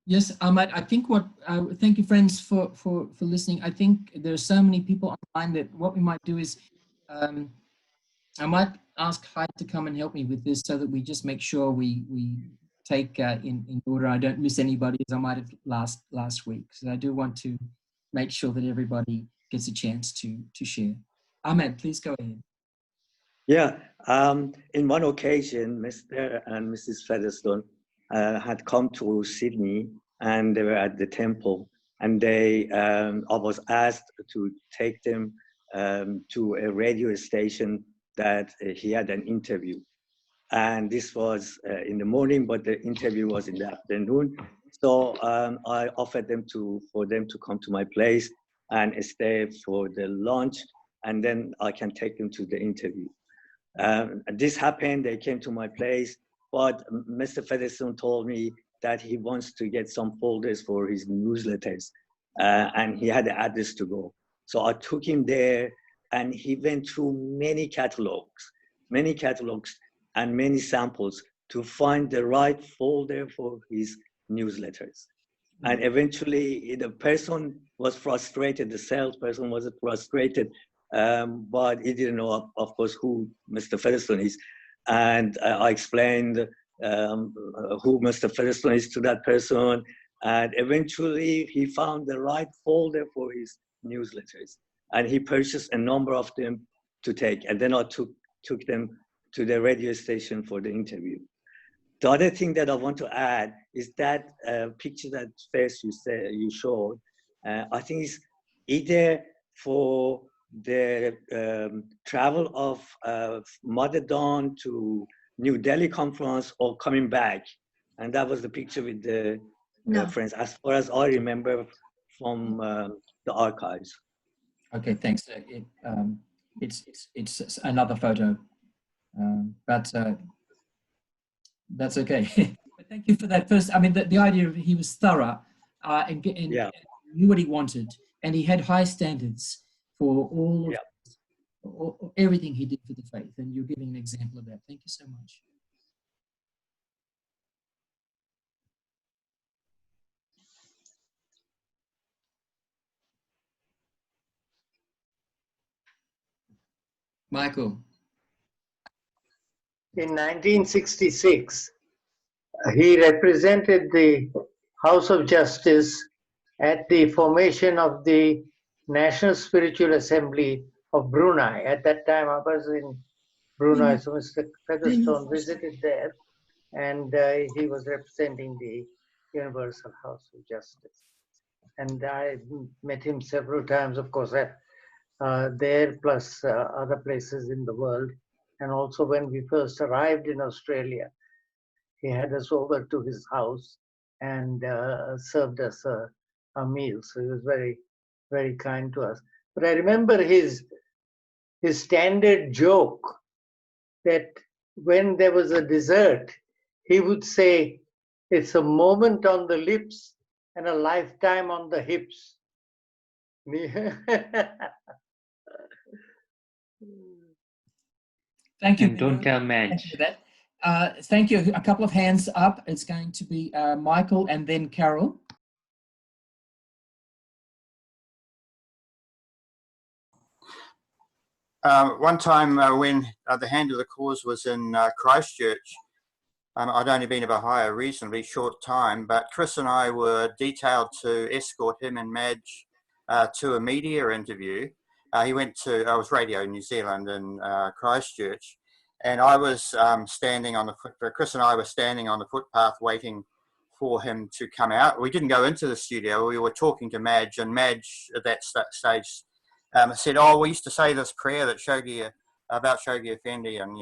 Yes, I think thank you friends for listening. I think there are so many people online that what we might do is, I might ask Hyde to come and help me with this so that we just make sure we take in order. I don't miss anybody as I might have last week. So I do want to make sure that everybody gets a chance to share. Ahmed, please go ahead. Yeah, in one occasion, Mr. and Mrs. Featherstone had come to Sydney, and they were at the temple, and I was asked to take them to a radio station that he had an interview. And this was in the morning, but the interview was in the afternoon. So I offered them for them to come to my place and stay for the lunch, and then I can take them to the interview. This happened, they came to my place, but Mr. Featherstone told me that he wants to get some folders for his newsletters, and he had the address to go. So I took him there, and he went through many catalogs and many samples to find the right folder for his newsletters. And eventually the person was frustrated, the salesperson was frustrated, but he didn't know, of course, who Mr. Featherstone is. And I explained who Mr. Featherstone is to that person. And eventually he found the right folder for his newsletters. And he purchased a number of them to take. And then I took them to the radio station for the interview. The other thing that I want to add is that picture that first you showed, I think is either for the travel of Mother Dawn to New Delhi conference or coming back. And that was the picture with the friends, as far as I remember from the archives. Okay, thanks. It's another photo, but that's okay. But thank you for that first. I mean, the idea of he was thorough and knew what he wanted, and he had high standards for all of everything he did for the faith, and you're giving an example of that. Thank you so much. Michael. In 1966, he represented the House of Justice at the formation of the National Spiritual Assembly of Brunei. At that time, I was in Brunei, so Mr. Featherstone visited there, and he was representing the Universal House of Justice. And I met him several times, of course, there plus other places in the world. And also when we first arrived in Australia, he had us over to his house and served us a meal. So he was very, very kind to us. But I remember his standard joke that when there was a dessert, he would say, "It's a moment on the lips and a lifetime on the hips." Thank you. And don't tell Madge. Thank you for that. Thank you. A couple of hands up. It's going to be Michael and then Carol. One time when the Hand of the Cause was in Christchurch, I'd only been a Bahai a reasonably short time, but Chris and I were detailed to escort him and Madge to a media interview. I was Radio New Zealand in Christchurch, and I was Chris and I were standing on the footpath waiting for him to come out. We didn't go into the studio. We were talking to Madge, and Madge at that stage said, "Oh, we used to say this prayer that about Shoghi Effendi, and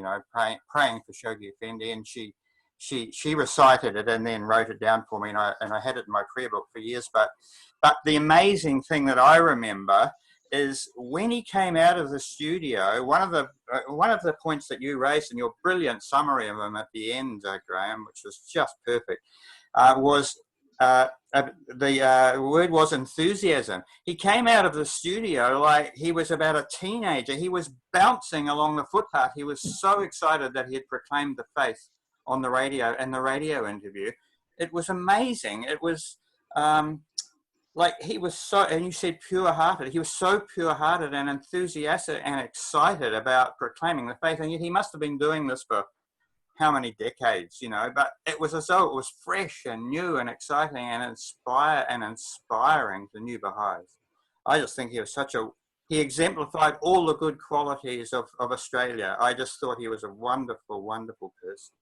praying for Shoghi Effendi," and she recited it and then wrote it down for me, and I had it in my prayer book for years. But the amazing thing that I remember is when he came out of the studio, one of the points that you raised in your brilliant summary of him at the end, Graham, which was just perfect, was the word was enthusiasm. He came out of the studio like he was about a teenager. He was bouncing along the footpath. He was so excited that he had proclaimed the faith on the radio and the radio interview. It was amazing. It was like he was so, and you said pure-hearted. He was so pure-hearted and enthusiastic and excited about proclaiming the faith, and yet he must have been doing this for how many decades, you know, but it was as though it was fresh and new and exciting and inspiring to new Baha'is. I just think he was he exemplified all the good qualities of Australia. I just thought he was a wonderful, wonderful person.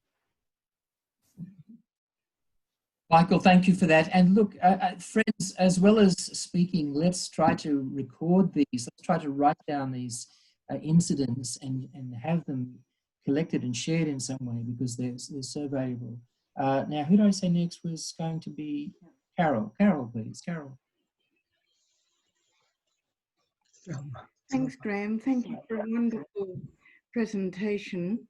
Michael, thank you for that. And look, friends, as well as speaking, let's try to record these. Let's try to write down these incidents and have them collected and shared in some way, because they're so valuable. Now, who did I say next was going to be Carol? Carol, please. Carol. Thanks, Graham. Thank you for a wonderful presentation.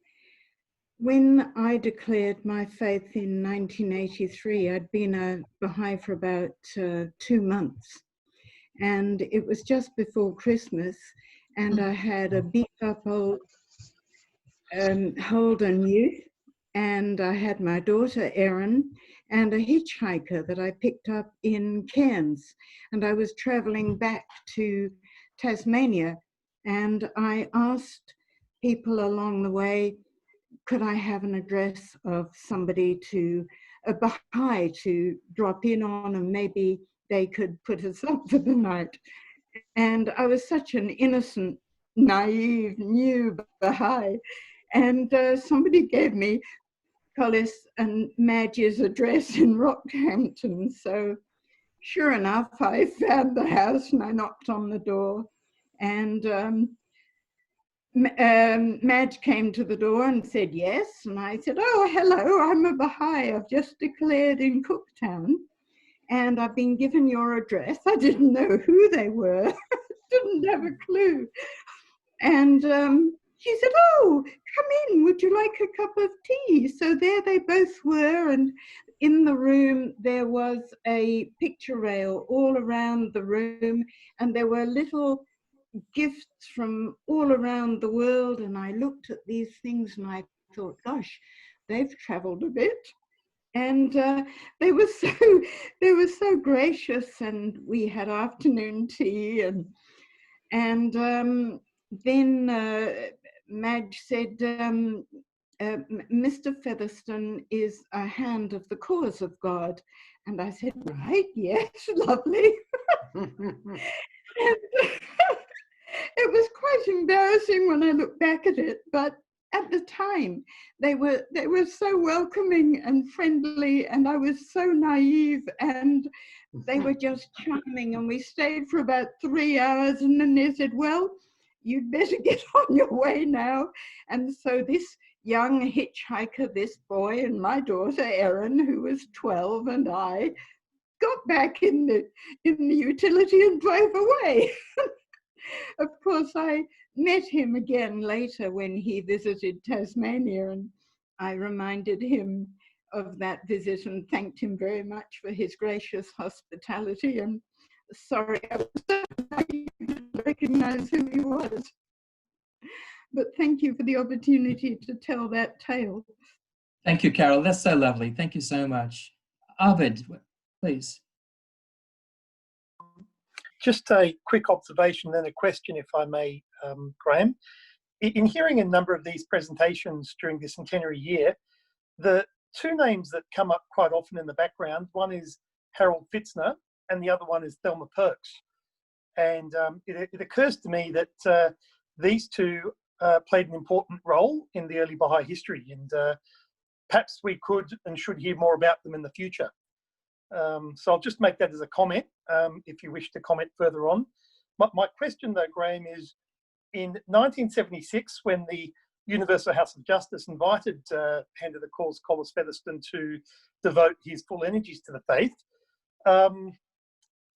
When I declared my faith in 1983, I'd been a Baha'i for about 2 months. And it was just before Christmas, and I had a beat-up old Holden youth, and I had my daughter Erin and a hitchhiker that I picked up in Cairns. And I was traveling back to Tasmania, and I asked people along the way, could I have an address of somebody a Baha'i to drop in on, and maybe they could put us up for the night. And I was such an innocent, naive, new Baha'i. And somebody gave me Collis and Madge's address in Rockhampton. So sure enough, I found the house and I knocked on the door. And Madge came to the door and said yes. And I said, oh, hello, I'm a Baha'i. I've just declared in Cooktown. And I've been given your address. I didn't know who they were. Didn't have a clue. And she said, oh, come in. Would you like a cup of tea? So there they both were. And in the room, there was a picture rail all around the room. And there were little gifts from all around the world. And I looked at these things and I thought, gosh, they've traveled a bit. And they were so gracious, and we had afternoon tea, and then Madge said, Mr. Featherstone is a hand of the cause of God. And I said, right, yes, lovely. And it was quite embarrassing when I look back at it, but at the time, they were so welcoming and friendly, and I was so naive, and they were just charming. And we stayed for about 3 hours, and then they said, well, you'd better get on your way now. And so this young hitchhiker, this boy, and my daughter Erin, who was 12, and I got back in the utility and drove away. Of course, I met him again later when he visited Tasmania, and I reminded him of that visit and thanked him very much for his gracious hospitality. And sorry, I was so naive to recognize who he was. But thank you for the opportunity to tell that tale. Thank you, Carol. That's so lovely. Thank you so much. Arvid, please. Just a quick observation, then a question, if I may, Graham. In hearing a number of these presentations during the centenary year, the two names that come up quite often in the background, one is Harold Fitzner and the other one is Thelma Perks. And it occurs to me that these two played an important role in the early Baha'i history, and perhaps we could and should hear more about them in the future. So I'll just make that as a comment, if you wish to comment further on. My question though, Graham, is in 1976, when the Universal House of Justice invited Hand of the Cause Collis Featherstone to devote his full energies to the faith,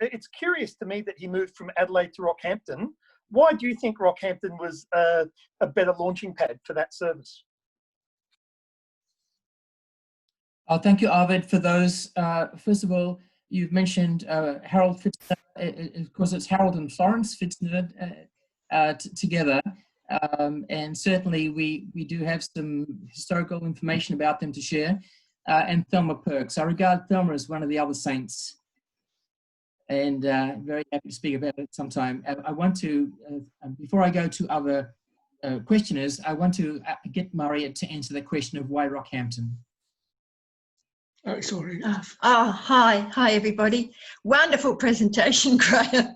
it's curious to me that he moved from Adelaide to Rockhampton. Why do you think Rockhampton was a better launching pad for that service? Thank you, Arvid, for those. First of all, you've mentioned Harold Fitzner. Of course, it's Harold and Florence Fitzner together. And certainly we do have some historical information about them to share. And Thelma Perks. I regard Thelma as one of the other saints, and very happy to speak about it sometime. I want to, before I go to other question is, I want to get Maria to answer the question of why Rockhampton. Oh, sorry. Hi everybody. Wonderful presentation, Graham.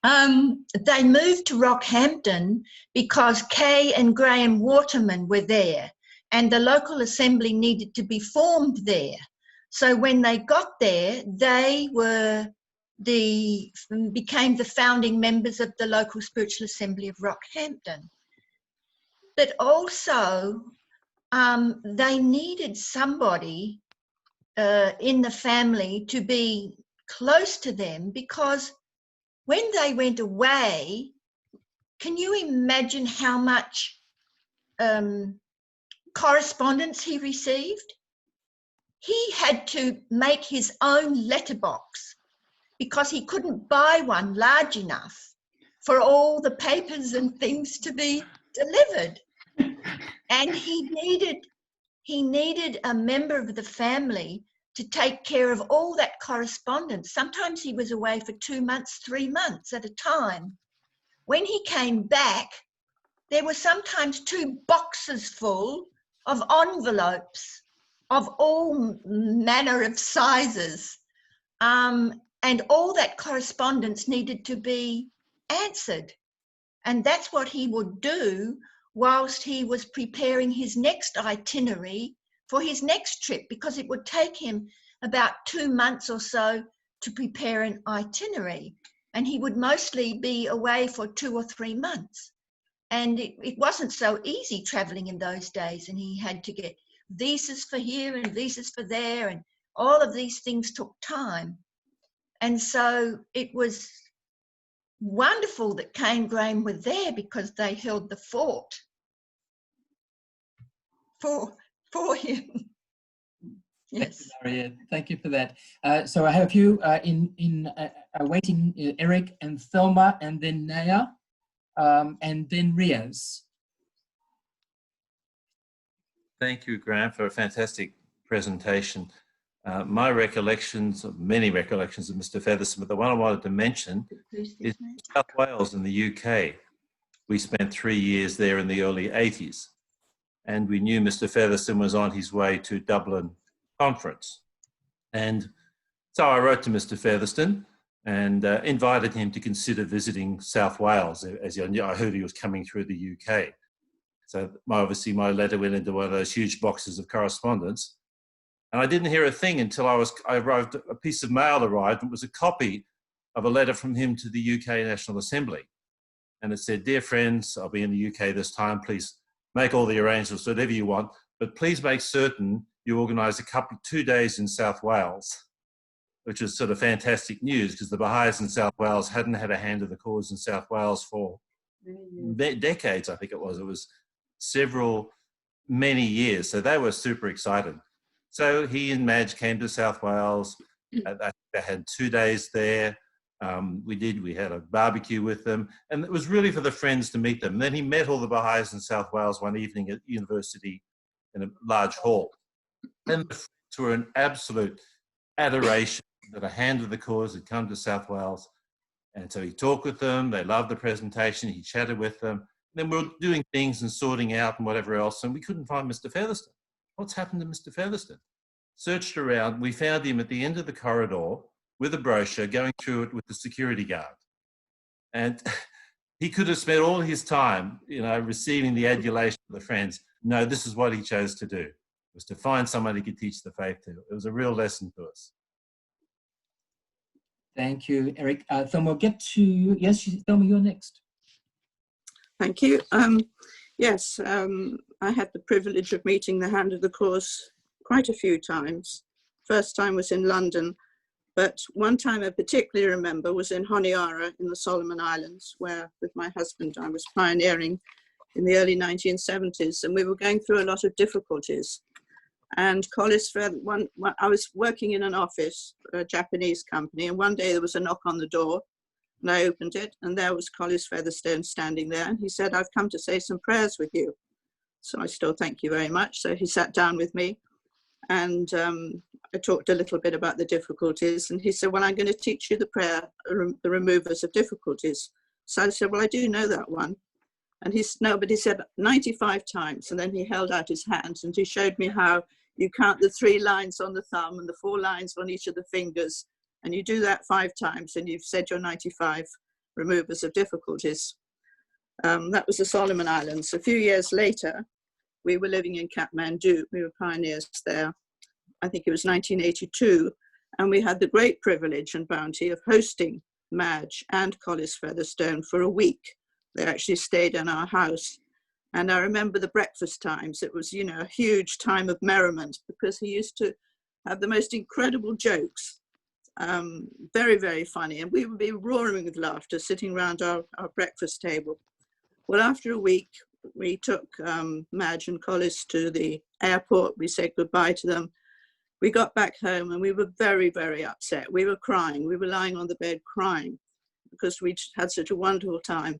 They moved to Rockhampton because Kay and Graham Waterman were there, and the local assembly needed to be formed there. So when they got there, they became the founding members of the local spiritual assembly of Rockhampton. But also, they needed somebody in the family to be close to them, because when they went away, can you imagine how much correspondence he received? He had to make his own letterbox because he couldn't buy one large enough for all the papers and things to be delivered. And he needed a member of the family to take care of all that correspondence. Sometimes he was away for 2 months, 3 months at a time. When he came back, there were sometimes 2 boxes full of envelopes of all manner of sizes. And all that correspondence needed to be answered. And that's what he would do whilst he was preparing his next itinerary for his next trip, because it would take him about 2 months or so to prepare an itinerary. And he would mostly be away for 2 or 3 months. And it wasn't so easy traveling in those days. And he had to get visas for here and visas for there. And all of these things took time. And so it was wonderful that Kay and Graham were there, because they held the fort for him. Yes. Thank you, Maria. Thank you for that. So I have you waiting, Eric and Thelma, and then Naya, and then Riaz. Thank you, Graham, for a fantastic presentation. My recollections, many recollections of Mr. Featherstone, but the one I wanted to mention is South Wales in the UK. We spent 3 years there in the early 80s, and we knew Mr. Featherstone was on his way to Dublin conference. And so I wrote to Mr. Featherstone and invited him to consider visiting South Wales, as I heard he was coming through the UK. So obviously my letter went into one of those huge boxes of correspondence. And I didn't hear a thing until a piece of mail arrived. It was a copy of a letter from him to the UK National Assembly. And it said, "Dear friends, I'll be in the UK this time. Please make all the arrangements, whatever you want, but please make certain you organise 2 days in South Wales," which is sort of fantastic news, because the Baha'is in South Wales hadn't had a hand of the cause in South Wales for decades, I think it was. It was many years. So they were super excited. So he and Madge came to South Wales. They had 2 days there. We had a barbecue with them, and it was really for the friends to meet them. And then he met all the Baha'is in South Wales one evening at university in a large hall. And the friends were an absolute adoration that a hand of the cause had come to South Wales. And so he talked with them. They loved the presentation. He chatted with them. Then we were doing things and sorting out and whatever else, and we couldn't find Mr. Featherstone. What's happened to Mr. Featherstone? Searched around. We found him at the end of the corridor with a brochure, going through it with the security guard. And he could have spent all his time, receiving the adulation of the friends. No, this is what he chose to do, was to find someone he could teach the faith to. It was a real lesson to us. Thank you, Eric. Thelma, get to you. Yes, Thelma, you're next. Thank you. Yes, I had the privilege of meeting the Hand of the Cause quite a few times. First time was in London, but one time I particularly remember was in Honiara in the Solomon Islands, where with my husband I was pioneering in the early 1970s, and we were going through a lot of difficulties. And Collis Featherstone, I was working in an office, a Japanese company, and one day there was a knock on the door, and I opened it, and there was Collis Featherstone standing there, and he said, "I've come to say some prayers with you." So I still thank you very much. So he sat down with me, and I talked a little bit about the difficulties, and he said, "Well, I'm going to teach you the prayer, the removers of difficulties." So I said, "Well, I do know that one." And he said 95 times. And then he held out his hands and he showed me how you count the 3 lines on the thumb and the 4 lines on each of the fingers. And you do that 5 times and you've said your 95 removers of difficulties. That was the Solomon Islands. A few years later, we were living in Kathmandu. We were pioneers there. I think it was 1982. And we had the great privilege and bounty of hosting Madge and Collis Featherstone for a week. They actually stayed in our house. And I remember the breakfast times. It was, a huge time of merriment because he used to have the most incredible jokes. Very, very funny. And we would be roaring with laughter sitting around our breakfast table. Well, after a week, we took Madge and Collis to the airport. We said goodbye to them. We got back home and we were very, very upset. We were crying. We were lying on the bed crying because we'd had such a wonderful time.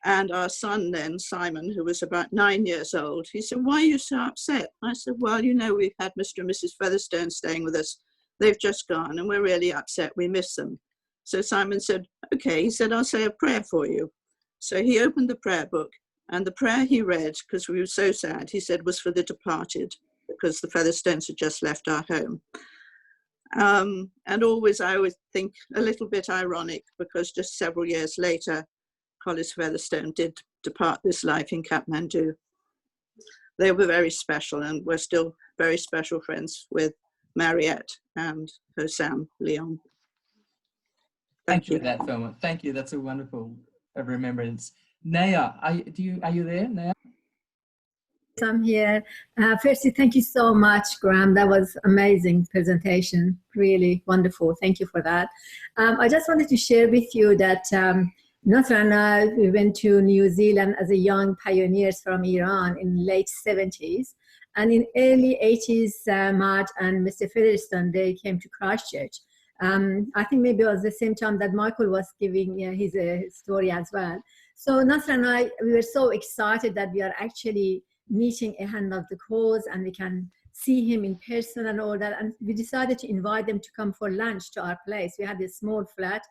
And our son then, Simon, who was about 9 years old, he said, "Why are you so upset?" I said, "Well, we've had Mr. and Mrs. Featherstone staying with us. They've just gone and we're really upset. We miss them." So Simon said, "Okay." He said, "I'll say a prayer for you." So he opened the prayer book and the prayer he read, because we were so sad, he said was for the departed, because the Featherstones had just left our home. And I always think a little bit ironic because just several years later, Collis Featherstone did depart this life in Kathmandu. They were very special and we're still very special friends with Mariette and Hossam Leon. Thank you for that, Thelma. Thank you. That's a wonderful remembrance. Naya, are you there, Naya? I'm here. Firstly, thank you so much, Graham. That was amazing presentation. Really wonderful. Thank you for that. I just wanted to share with you that Nasra and I, we went to New Zealand as a young pioneers from Iran in late 70s. And in early 80s, Matt and Mr. Featherstone, they came to Christchurch. I think maybe it was the same time that Michael was giving his story as well. So Nasra and I, we were so excited that we are actually meeting a hand of the cause and we can see him in person and all that. And we decided to invite them to come for lunch to our place. We had a small flat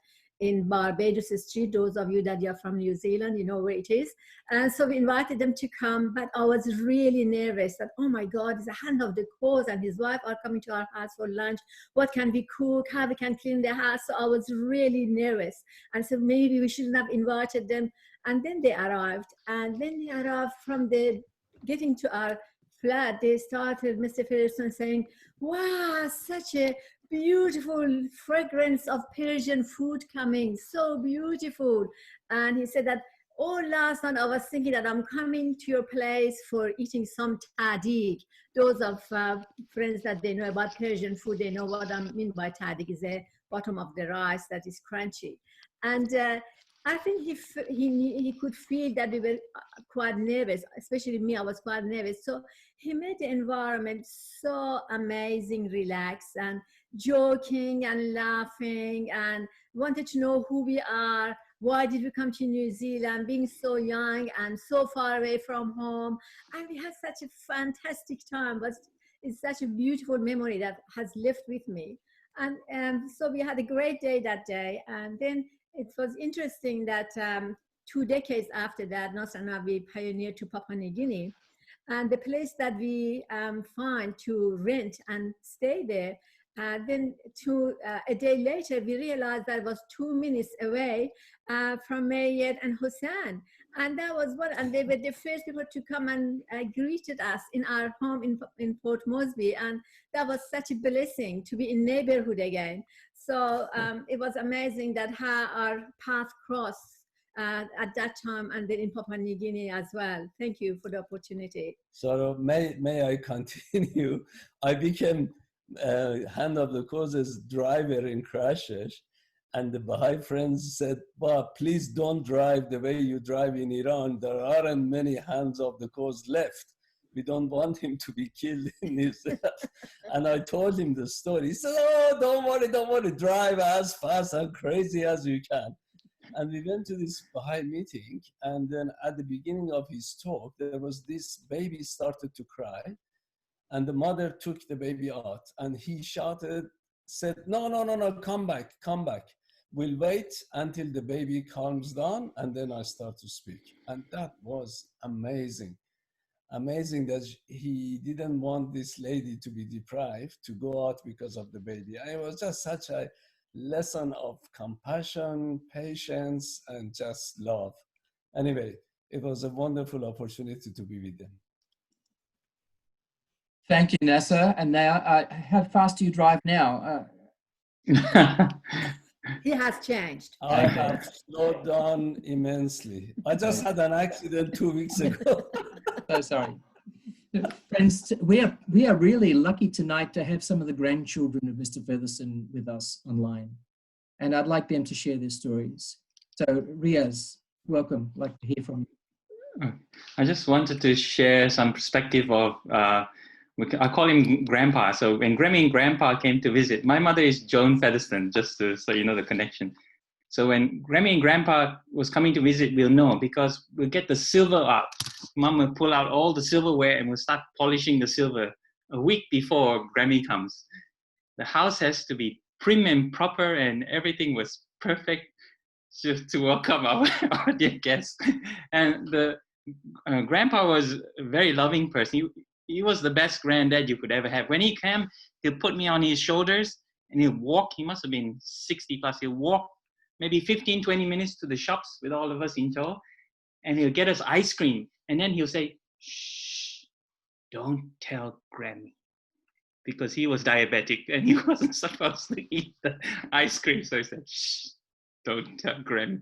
in Barbados Street. Those of you that are from New Zealand, you know where it is. And so we invited them to come, but I was really nervous that, oh my God, it's a hand of the cause and his wife are coming to our house for lunch. What can we cook? How we can clean the house? So I was really nervous. And so maybe we shouldn't have invited them. And then they arrived. And when they arrived from getting to our flat, they started, Mr. Featherstone saying, "Wow, such a beautiful fragrance of Persian food coming, so beautiful." And he said that, "Oh, last night I was thinking that I'm coming to your place for eating some tadig." Those of friends that they know about Persian food, they know what I mean by tadig, is the bottom of the rice that is crunchy. And I think he could feel that we were quite nervous, especially me, I was quite nervous. So he made the environment so amazing, relaxed and joking and laughing and wanted to know who we are, why did we come to New Zealand, being so young and so far away from home. And we had such a fantastic time. It's such a beautiful memory that has left with me. And so we had a great day that day. And then it was interesting that 2 decades after that, Nasra and I, we pioneered to Papua New Guinea. And the place that we find to rent and stay there, then a day later, we realized that it was 2 minutes away from Mariette and Hussein. And that was and they were the first people to come and greeted us in our home in Port Moresby. And that was such a blessing to be in neighborhood again. So it was amazing that how our path crossed at that time and then in Papua New Guinea as well. Thank you for the opportunity. So may I continue? I became hand of the cause's driver in Christchurch, and the Bahai friends said, "Bob, please don't drive the way you drive in Iran. There aren't many hands of the cause left. We don't want him to be killed in Israel." And I told him the story. He said, "Oh, don't worry, drive as fast and crazy as you can." And we went to this Bahai meeting, and then at the beginning of his talk, there was this baby started to cry, and the mother took the baby out, and he shouted, said, no, come back. we'll wait until the baby calms down and then I start to speak. And that was amazing. Amazing that he didn't want this lady to be deprived, to go out because of the baby. And it was just such a lesson of compassion, patience, and just love. Anyway, it was a wonderful opportunity to be with them. Thank you, Nasser. And now, how fast do you drive now? He has changed. I have slowed down immensely. I just had an accident 2 weeks ago. So sorry. Friends, we are really lucky tonight to have some of the grandchildren of Mr. Featherstone with us online. And I'd like them to share their stories. So Riaz, welcome. I'd like to hear from you. I just wanted to share some perspective of, I call him Grandpa. So when Grammy and Grandpa came to visit, my mother is Joan Featherstone, just so you know the connection. So when Grammy and Grandpa was coming to visit, we'll know because we'll get the silver out. Mom will pull out all the silverware and we'll start polishing the silver a week before Grammy comes. The house has to be prim and proper and everything was perfect to welcome our dear guests. And the Grandpa was a very loving person. He was the best granddad you could ever have. When he came, he'll put me on his shoulders and he'll walk. He must have been 60 plus. He'll walk maybe 15, 20 minutes to the shops with all of us in tow. And he'll get us ice cream. And then he'll say, shh, don't tell Grammy. Because he was diabetic and he wasn't supposed to eat the ice cream. So he said, shh, don't tell Grammy.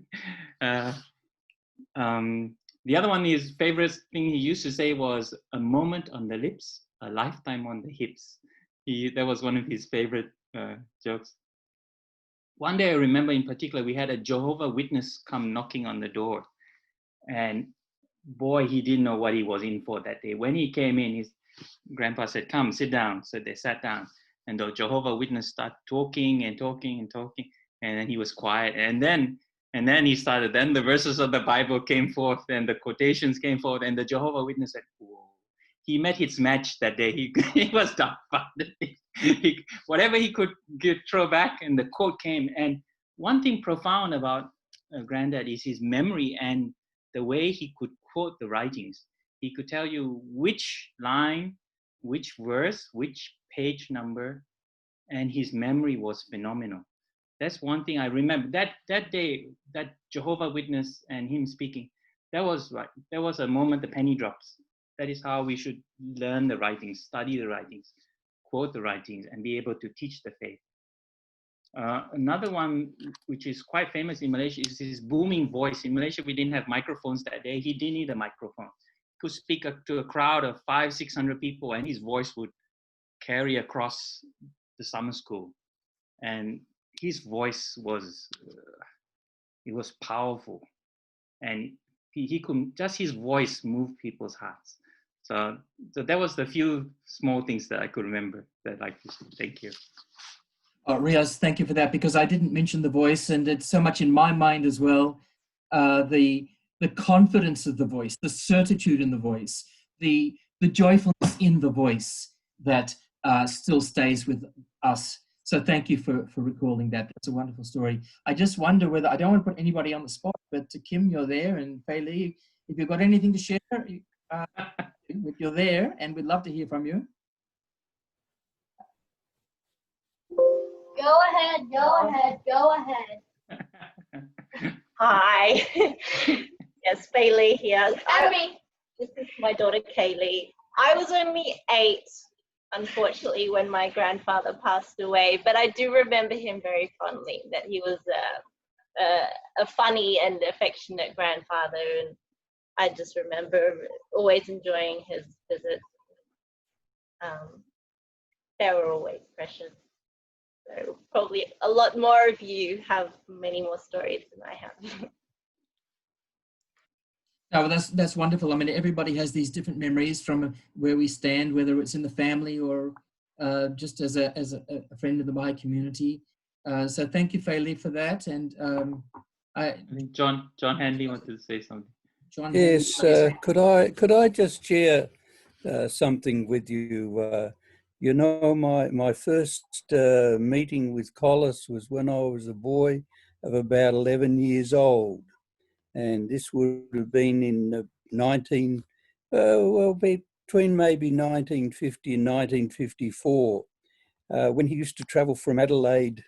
The other one, his favorite thing he used to say was a moment on the lips, a lifetime on the hips. That was one of his favorite jokes. One day I remember in particular, we had a Jehovah Witness come knocking on the door. And boy, he didn't know what he was in for that day. When he came in, his Grandpa said, come, sit down. So they sat down. And the Jehovah Witness started talking and talking and talking. And then he was quiet. And then he started, then the verses of the Bible came forth and the quotations came forth. And the Jehovah Witness said, whoa. He met his match that day. He was dumbfounded. Whatever he could throw back and the quote came. And one thing profound about Granddad is his memory and the way he could quote the writings. He could tell you which line, which verse, which page number, and his memory was phenomenal. That's one thing I remember. That day, that Jehovah Witness and him speaking, that was a moment the penny drops. That is how we should learn the writings, study the writings, quote the writings, and be able to teach the faith. Another one, which is quite famous in Malaysia, is his booming voice. In Malaysia, we didn't have microphones that day. He didn't need a microphone. He could speak to a crowd of 500-600 people, and his voice would carry across the summer school. And his voice was, it was powerful. And he could, just his voice moved people's hearts. So that was the few small things that I could remember that I'd like to say. Thank you. Riaz, thank you for that, because I didn't mention the voice, and it's so much in my mind as well. The confidence of the voice, the certitude in the voice, the joyfulness in the voice that still stays with us. So thank you for recalling that. That's a wonderful story. I just wonder whether, I don't want to put anybody on the spot, but Kim, you're there, and Fei Li, if you've got anything to share, you're there, and we'd love to hear from you. Go ahead, go ahead, go ahead. Hi. Yes, Fei Li here. This is my daughter Kaylee. I was only 8, unfortunately, when my grandfather passed away, but I do remember him very fondly, that he was a funny and affectionate grandfather, and I just remember always enjoying his visits. They were always precious. So probably a lot more of you have many more stories than I have. No, that's wonderful. I mean, everybody has these different memories from where we stand, whether it's in the family or just as a friend of the Bahai community. So thank you, Fei Li, for that. And I think John Hanley wanted to say something. John yes, Hanley, could I just share something with you? You know, my first meeting with Collis was when I was a boy, of about 11 years old. And this would have been in between maybe 1950 and 1954, when he used to travel from Adelaide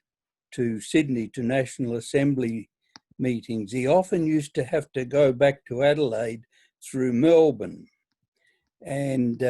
to Sydney to National Assembly meetings. He often used to have to go back to Adelaide through Melbourne. And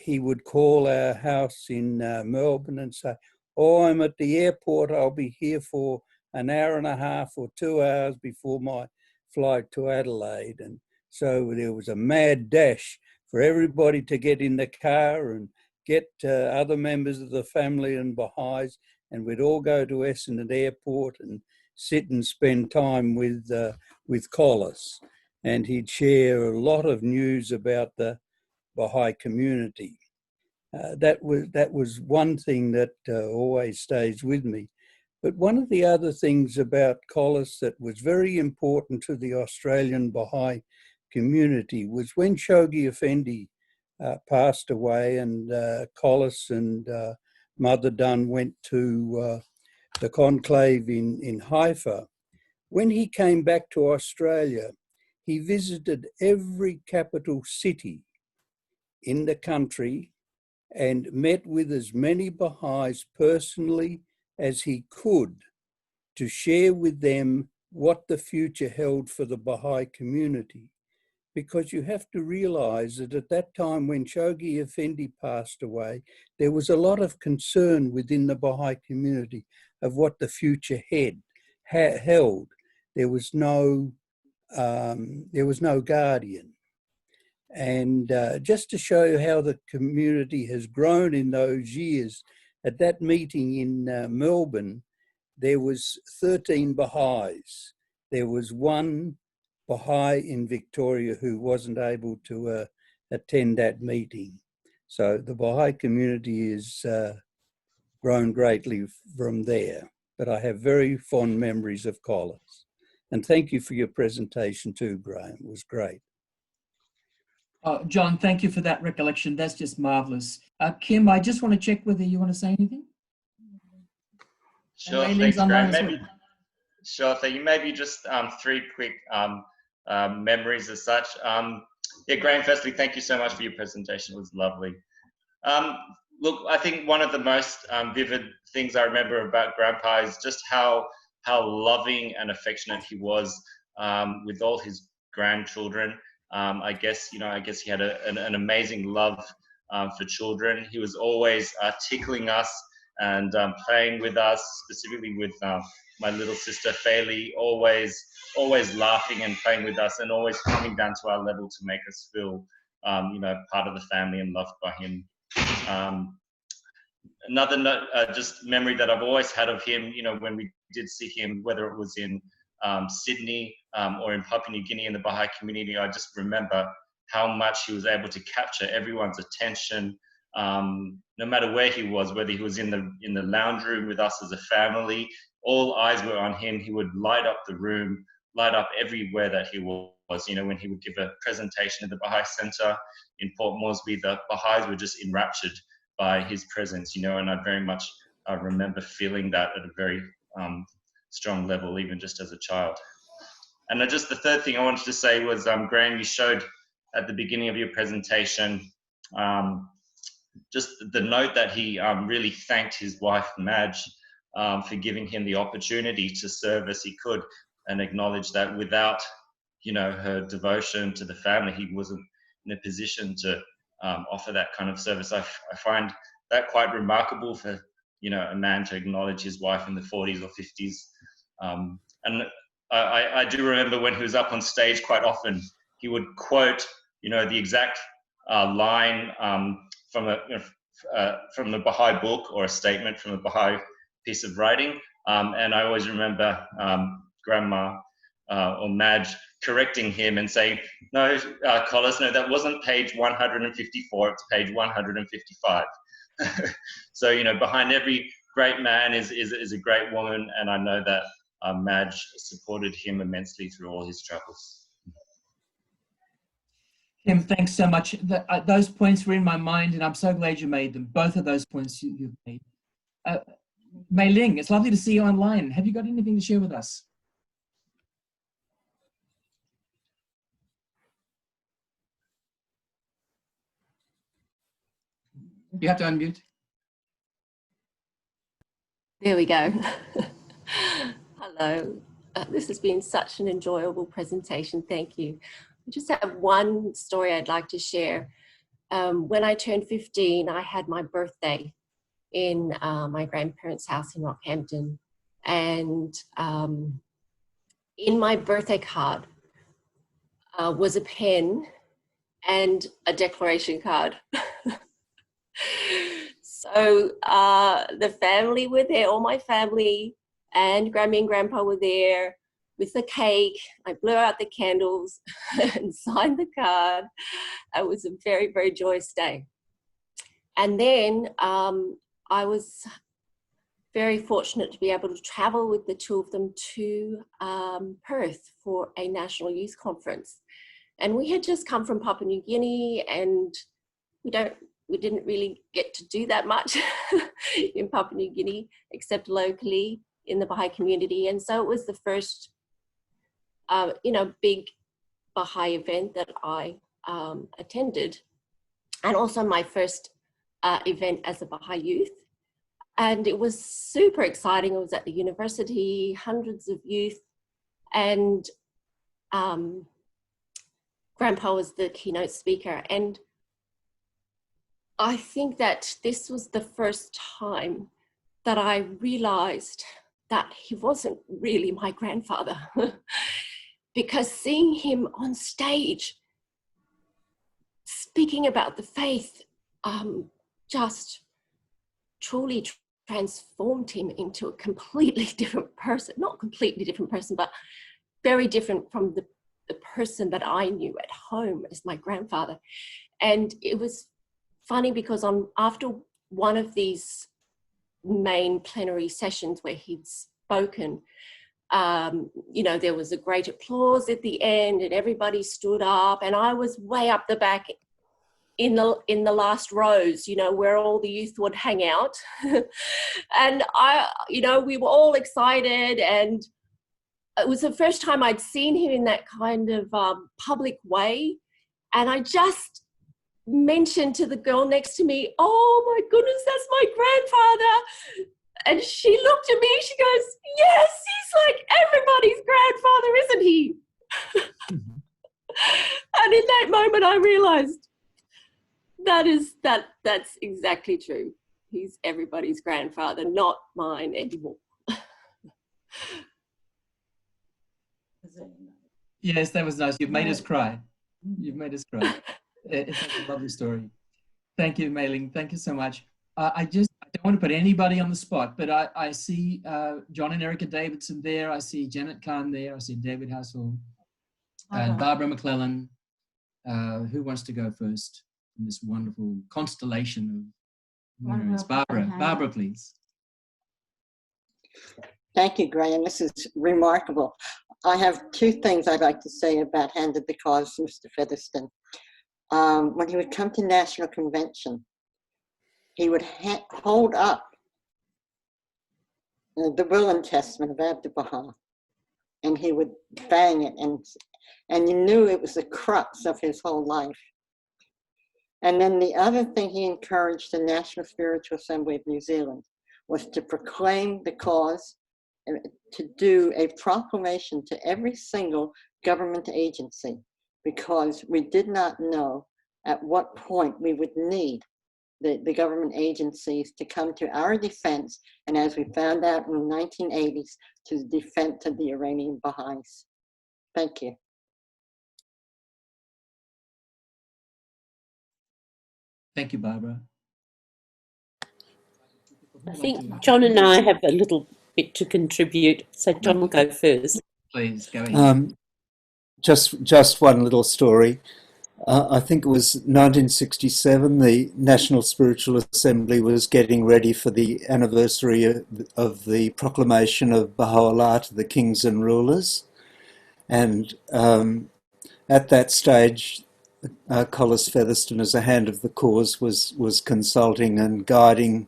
he would call our house in Melbourne and say, "Oh, I'm at the airport. I'll be here for an hour and a half or 2 hours before my flight to Adelaide." And so there was a mad dash for everybody to get in the car and get other members of the family and Baha'is, and we'd all go to Essendon Airport and sit and spend time with Collis. And he'd share a lot of news about the Baha'i community. That was one thing that always stays with me. But one of the other things about Collis that was very important to the Australian Baha'i community was when Shoghi Effendi passed away, and Collis and Mother Dunn went to the conclave in Haifa. When he came back to Australia, he visited every capital city in the country and met with as many Baha'is personally as he could to share with them what the future held for the Baha'i community. Because you have to realize that at that time when Shoghi Effendi passed away, there was a lot of concern within the Baha'i community of what the future held. There was no guardian. And just to show you how the community has grown in those years, at that meeting in Melbourne, there was 13 Baha'is. There was one Baha'i in Victoria who wasn't able to attend that meeting. So the Baha'i community has grown greatly from there. But I have very fond memories of Collis. And thank you for your presentation too, Graham. It was great. John, thank you for that recollection. That's just marvelous. Kim, I just want to check whether you want to say anything. Sure, thanks, Graham. Sure thing. Maybe just 3 quick memories as such. Yeah, Graham, firstly, thank you so much for your presentation. It was lovely. Look, I think one of the most vivid things I remember about Grandpa is just how loving and affectionate he was with all his grandchildren. I guess he had an amazing love for children. He was always tickling us and playing with us, specifically with my little sister Fayley, always laughing and playing with us, and always coming down to our level to make us feel, part of the family and loved by him. Another just memory that I've always had of him, when we did see him, whether it was in Sydney or in Papua New Guinea in the Baha'i community, I just remember how much he was able to capture everyone's attention, no matter where he was, whether he was in the lounge room with us as a family, all eyes were on him. He would light up the room, light up everywhere that he was. When he would give a presentation at the Baha'i Centre in Port Moresby, the Baha'is were just enraptured by his presence, and I very much remember feeling that at a very strong level, even just as a child. And just the third thing I wanted to say was, Graham, you showed at the beginning of your presentation just the note that he really thanked his wife, Madge, for giving him the opportunity to serve as he could, and acknowledge that without, her devotion to the family, he wasn't in a position to offer that kind of service. I find that quite remarkable for, a man to acknowledge his wife in the 40s or 50s. And I do remember when he was up on stage, quite often he would quote, the exact line from the Baha'i book, or a statement from a Baha'i piece of writing. And I always remember Grandma or Madge correcting him and saying, "No, Collis, no, that wasn't page 154, it's page 155. So, behind every great man is a great woman, and I know that Madge supported him immensely through all his struggles. Kim, thanks so much. Those points were in my mind, and I'm so glad you made them. Both of those points you've made. Mei Ling, it's lovely to see you online. Have you got anything to share with us? You have to unmute. There we go. Hello. This has been such an enjoyable presentation. Thank you. I just have one story I'd like to share. When I turned 15, I had my birthday in my grandparents' house in Rockhampton. And in my birthday card was a pen and a declaration card. So the family were there, all my family, and Grammy and Grandpa were there with the cake. I blew out the candles and signed the card. It was a very, very joyous day. And then I was very fortunate to be able to travel with the two of them to Perth for a national youth conference. And we had just come from Papua New Guinea, and we didn't really get to do that much in Papua New Guinea, except locally in the Bahai community. And so it was the first, big Bahai event that I attended, and also my first event as a Bahai youth. And it was super exciting. It was at the university, hundreds of youth, and Grandpa was the keynote speaker. And I think that this was the first time that I realized that he wasn't really my grandfather. Because seeing him on stage speaking about the faith just truly transformed him into a completely different person. Not completely different person, but very different from the person that I knew at home as my grandfather. And it was funny because after one of these main plenary sessions where he'd spoken, there was a great applause at the end and everybody stood up, and I was way up the back in the last rows, where all the youth would hang out. And we were all excited, and it was the first time I'd seen him in that kind of public way. And I just mentioned to the girl next to me, "Oh my goodness, that's my grandfather." And she looked at me, she goes, "Yes, he's like everybody's grandfather, isn't he?" And in that moment I realized that's exactly true. He's everybody's grandfather, not mine anymore. Yes, that was nice. You've made us cry. You've made us cry. It's a lovely story. Thank you, Mei Ling. Thank you so much. I don't want to put anybody on the spot, but I see John and Erica Davidson there. I see Janet Khan there. I see David Hassall and Barbara McClellan. Who wants to go first in this wonderful constellation of memories? Barbara, please. Thank you, Graham. This is remarkable. I have two things I'd like to say about Hand of the Cause, Mr. Featherstone. When he would come to National Convention, he would hold up the Will and Testament of Abdu'l-Baha, and he would bang it, and you knew it was the crux of his whole life. And then the other thing he encouraged the National Spiritual Assembly of New Zealand was to proclaim the cause, to do a proclamation to every single government agency, because we did not know at what point we would need the government agencies to come to our defense, and as we found out in the 1980s, to the defense of the Iranian Baha'is. Thank you. Thank you, Barbara. I think John and I have a little bit to contribute, so John will go first. Please, go ahead. Just one little story. I think it was 1967, the National Spiritual Assembly was getting ready for the anniversary of the proclamation of Baha'u'llah to the kings and rulers. And at that stage, Collis Featherstone, as a hand of the cause, was consulting and guiding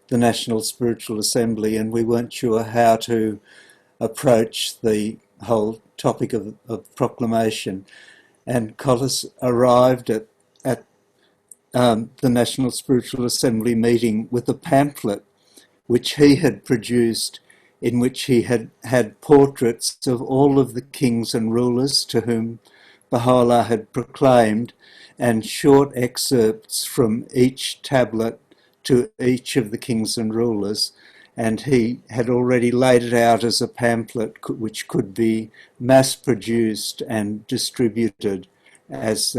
the National Spiritual Assembly, and we weren't sure how to approach the whole topic of proclamation. And Collis arrived at the National Spiritual Assembly meeting with a pamphlet which he had produced, in which he had portraits of all of the kings and rulers to whom Baha'u'llah had proclaimed, and short excerpts from each tablet to each of the kings and rulers. And he had already laid it out as a pamphlet which could be mass-produced and distributed as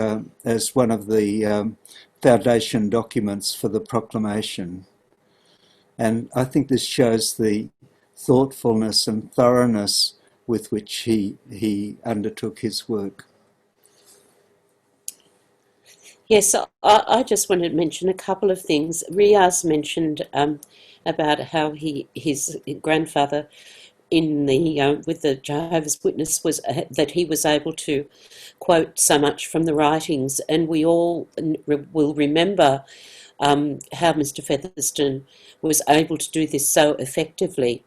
one of the foundation documents for the proclamation. And I think this shows the thoughtfulness and thoroughness with which he undertook his work. Yes, I just wanted to mention a couple of things. Riaz mentioned about how his grandfather in the with the Jehovah's Witness was that he was able to quote so much from the writings, and we all will remember how Mr. Featherstone was able to do this so effectively.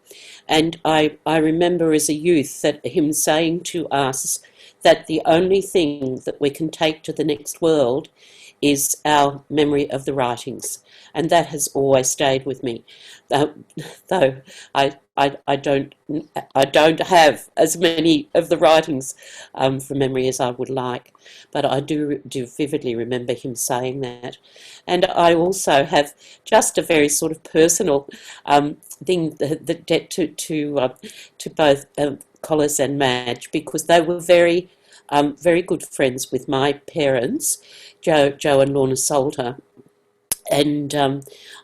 And I remember as a youth that him saying to us that the only thing that we can take to the next world is our memory of the writings. And that has always stayed with me. Though I don't have as many of the writings from memory as I would like, but I do vividly remember him saying that. And I also have just a very sort of personal thing to both Collis and Madge, because they were very good friends with my parents, Joe and Lorna Salter, and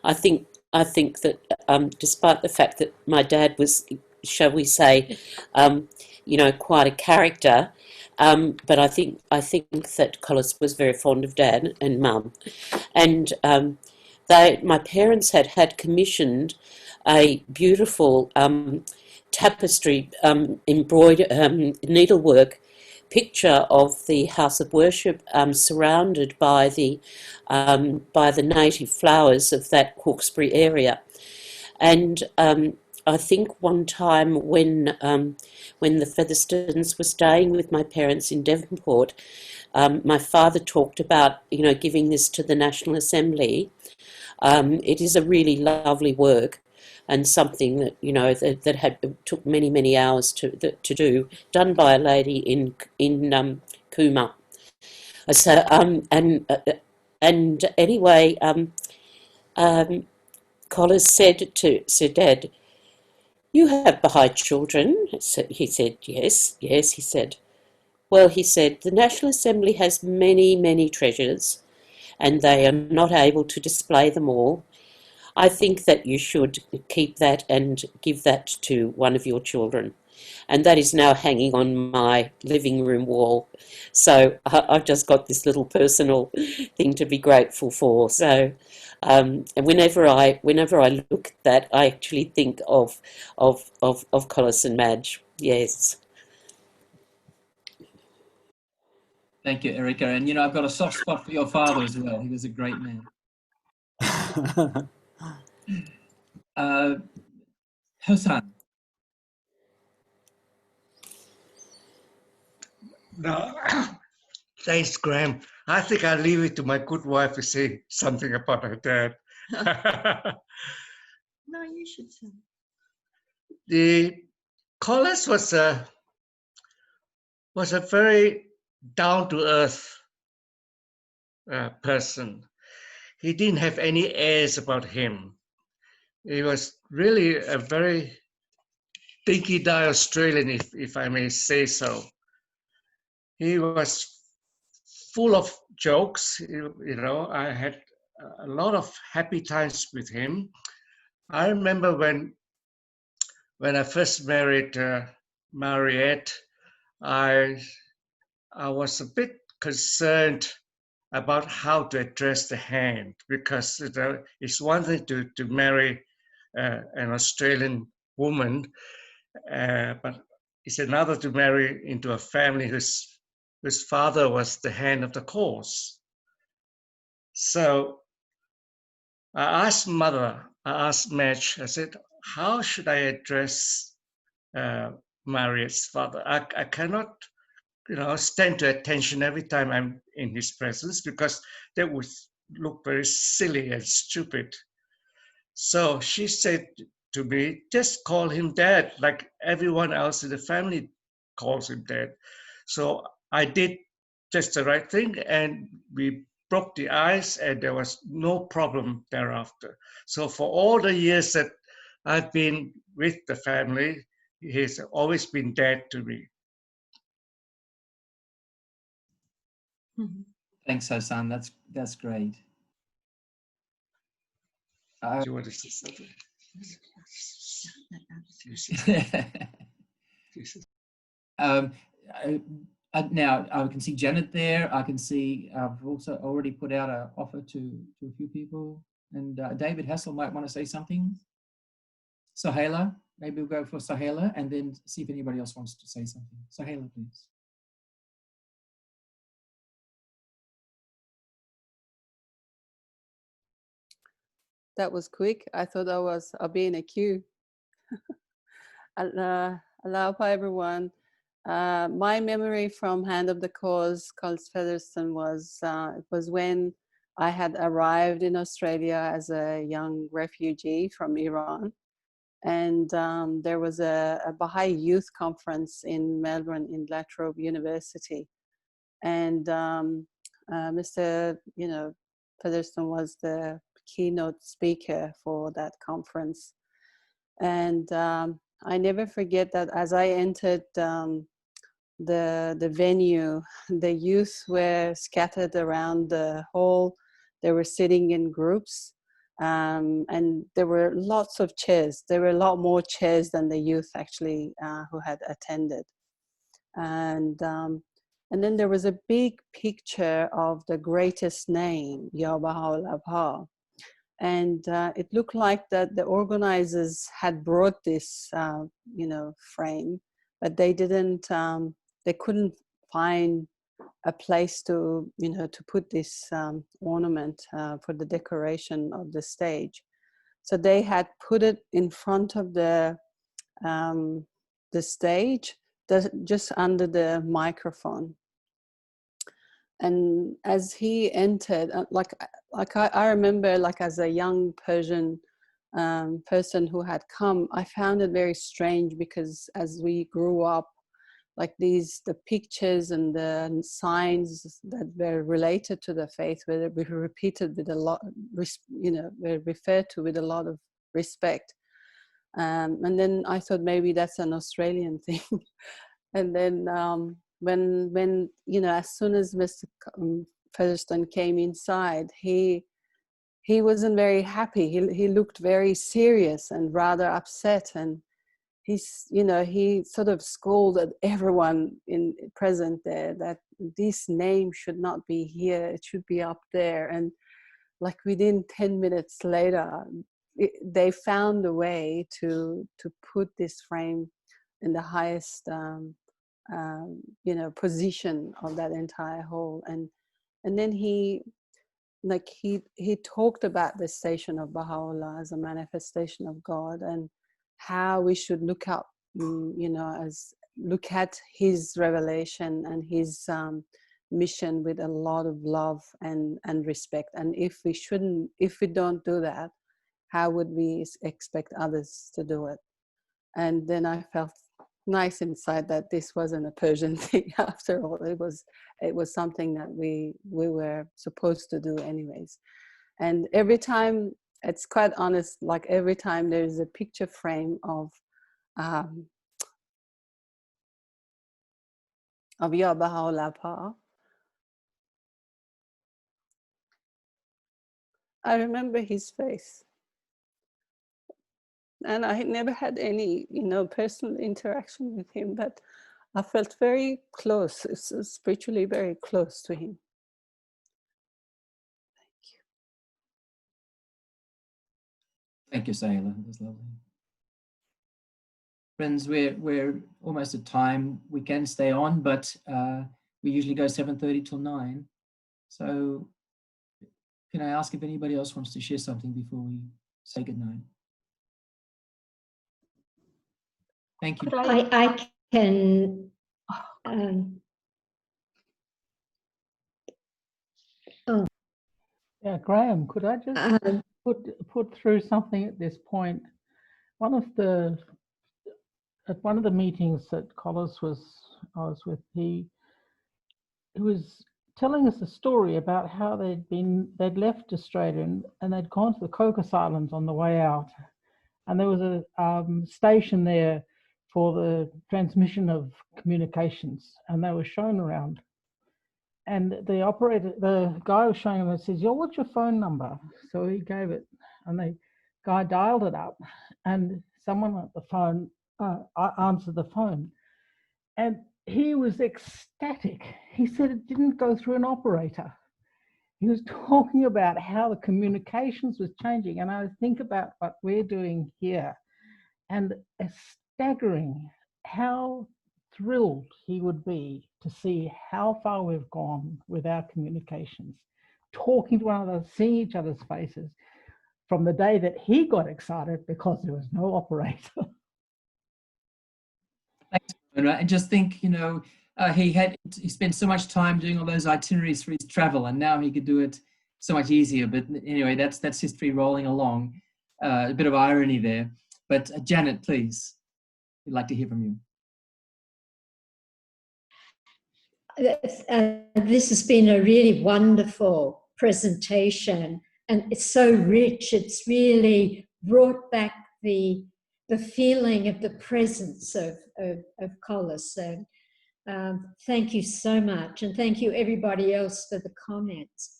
I think that despite the fact that my dad was, shall we say, quite a character, but I think that Collis was very fond of Dad and Mum, and my parents had commissioned a beautiful tapestry needlework picture of the house of worship surrounded by the native flowers of that Hawkesbury area. And I think one time when the Featherstones were staying with my parents in Devonport, my father talked about giving this to the National Assembly. It is a really lovely work, and something that that took many hours to do, done by a lady in Cooma. So and anyway, Collis said to Dad, "You have Baha'i children?" So he said, yes. He said, "Well," he said, "the National Assembly has many treasures, and they are not able to display them all. I think that you should keep that and give that to one of your children." And that is now hanging on my living room wall. So I've just got this little personal thing to be grateful for. So and whenever I look at that, I actually think of Collis and Madge. Yes. Thank you, Erica. And I've got a soft spot for your father as well. He was a great man. Hassan. No, thanks, Graham. I think I'll leave it to my good wife to say something about her dad. No, you should say. The Collis was a very down-to-earth person. He didn't have any airs about him. He was really a very dinky-die Australian, if I may say so. He was full of jokes. I had a lot of happy times with him. I remember when I first married Mariette, I was a bit concerned about how to address the hand, because it's one thing to marry an Australian woman, but it's another to marry into a family whose father was the hand of the course. So I asked Madge, I said, how should I address Mariette's father? I cannot, stand to attention every time I'm in his presence, because that would look very silly and stupid. So she said to me, just call him Dad, like everyone else in the family calls him Dad. So I did just the right thing, and we broke the ice, and there was no problem thereafter. So for all the years that I've been with the family, he's always been Dad to me. Thanks, Hassan. That's great. Do you want to say something? Now I can see Janet there. I can see I've also already put out an offer to a few people, and David Hassall might want to say something. Sahela, maybe we'll go for Sahela, and then see if anybody else wants to say something. Sahela, please. That was quick. I thought I'll be in a queue. Aloha, everyone. My memory from Hand of the Cause, Collis Featherstone, was when I had arrived in Australia as a young refugee from Iran. And there was a Bahai youth conference in Melbourne in La Trobe University. And Mr. Featherstone was the keynote speaker for that conference. And I never forget that as I entered the venue, the youth were scattered around the hall. They were sitting in groups, and there were lots of chairs. There were a lot more chairs than the youth actually who had attended. And then there was a big picture of the greatest name, Ya Baha'u'llah. And it looked like that the organizers had brought this, frame, but they didn't. They couldn't find a place to, to put this ornament for the decoration of the stage. So they had put it in front of the stage, just under the microphone. And as he entered, I remember, like as a young Persian person who had come, I found it very strange because as we grew up, like the pictures and the signs that were related to the faith were repeated with a lot, were referred to with a lot of respect. And then I thought maybe that's an Australian thing. And then when as soon as Mr. Featherstone came inside, he wasn't very happy. He looked very serious and rather upset, and he sort of scolded everyone present there that this name should not be here, it should be up there. And like within 10 minutes later, they found a way to put this frame in the highest position of that entire hall. And then he talked about the station of Baha'u'llah as a manifestation of God, and how we should look up, look at his revelation and his mission with a lot of love and respect. And if we don't do that, how would we expect others to do it? And then I felt nice inside that this wasn't a Persian thing after all. It was something that we were supposed to do anyways. And every time, it's quite honest, like every time there's a picture frame of Ya Baha'u'llah, I remember his face. And I had never had any, personal interaction with him, but I felt very close, spiritually very close to him. Thank you, Sahela. That was lovely. Friends, we're almost at time. We can stay on, but we usually go 7:30 till 9. So can I ask if anybody else wants to share something before we say goodnight? Thank you. I can. Oh, Yeah, Graham, could I just put through something at this point? At one of the meetings that Collis I was with, he was telling us a story about how they'd left Australia and they'd gone to the Cocos Islands on the way out, and there was a station there for the transmission of communications, and they were shown around. And the guy was showing him and says, "Yo, what's your phone number?" So he gave it, and the guy dialed it up, and someone at the phone answered the phone, and he was ecstatic. He said it didn't go through an operator. He was talking about how the communications was changing, and I think about what we're doing here, and it's staggering how thrilled he would be to see how far we've gone with our communications, talking to one another, seeing each other's faces, from the day that he got excited because there was no operator. Thanks, Mona. And just think, he spent so much time doing all those itineraries for his travel, and now he could do it so much easier. But anyway, that's history rolling along. A bit of irony there. But Janet, please, we'd like to hear from you. This has been a really wonderful presentation, and it's so rich. It's really brought back the feeling of the presence of Collis. So thank you so much, and thank you everybody else for the comments.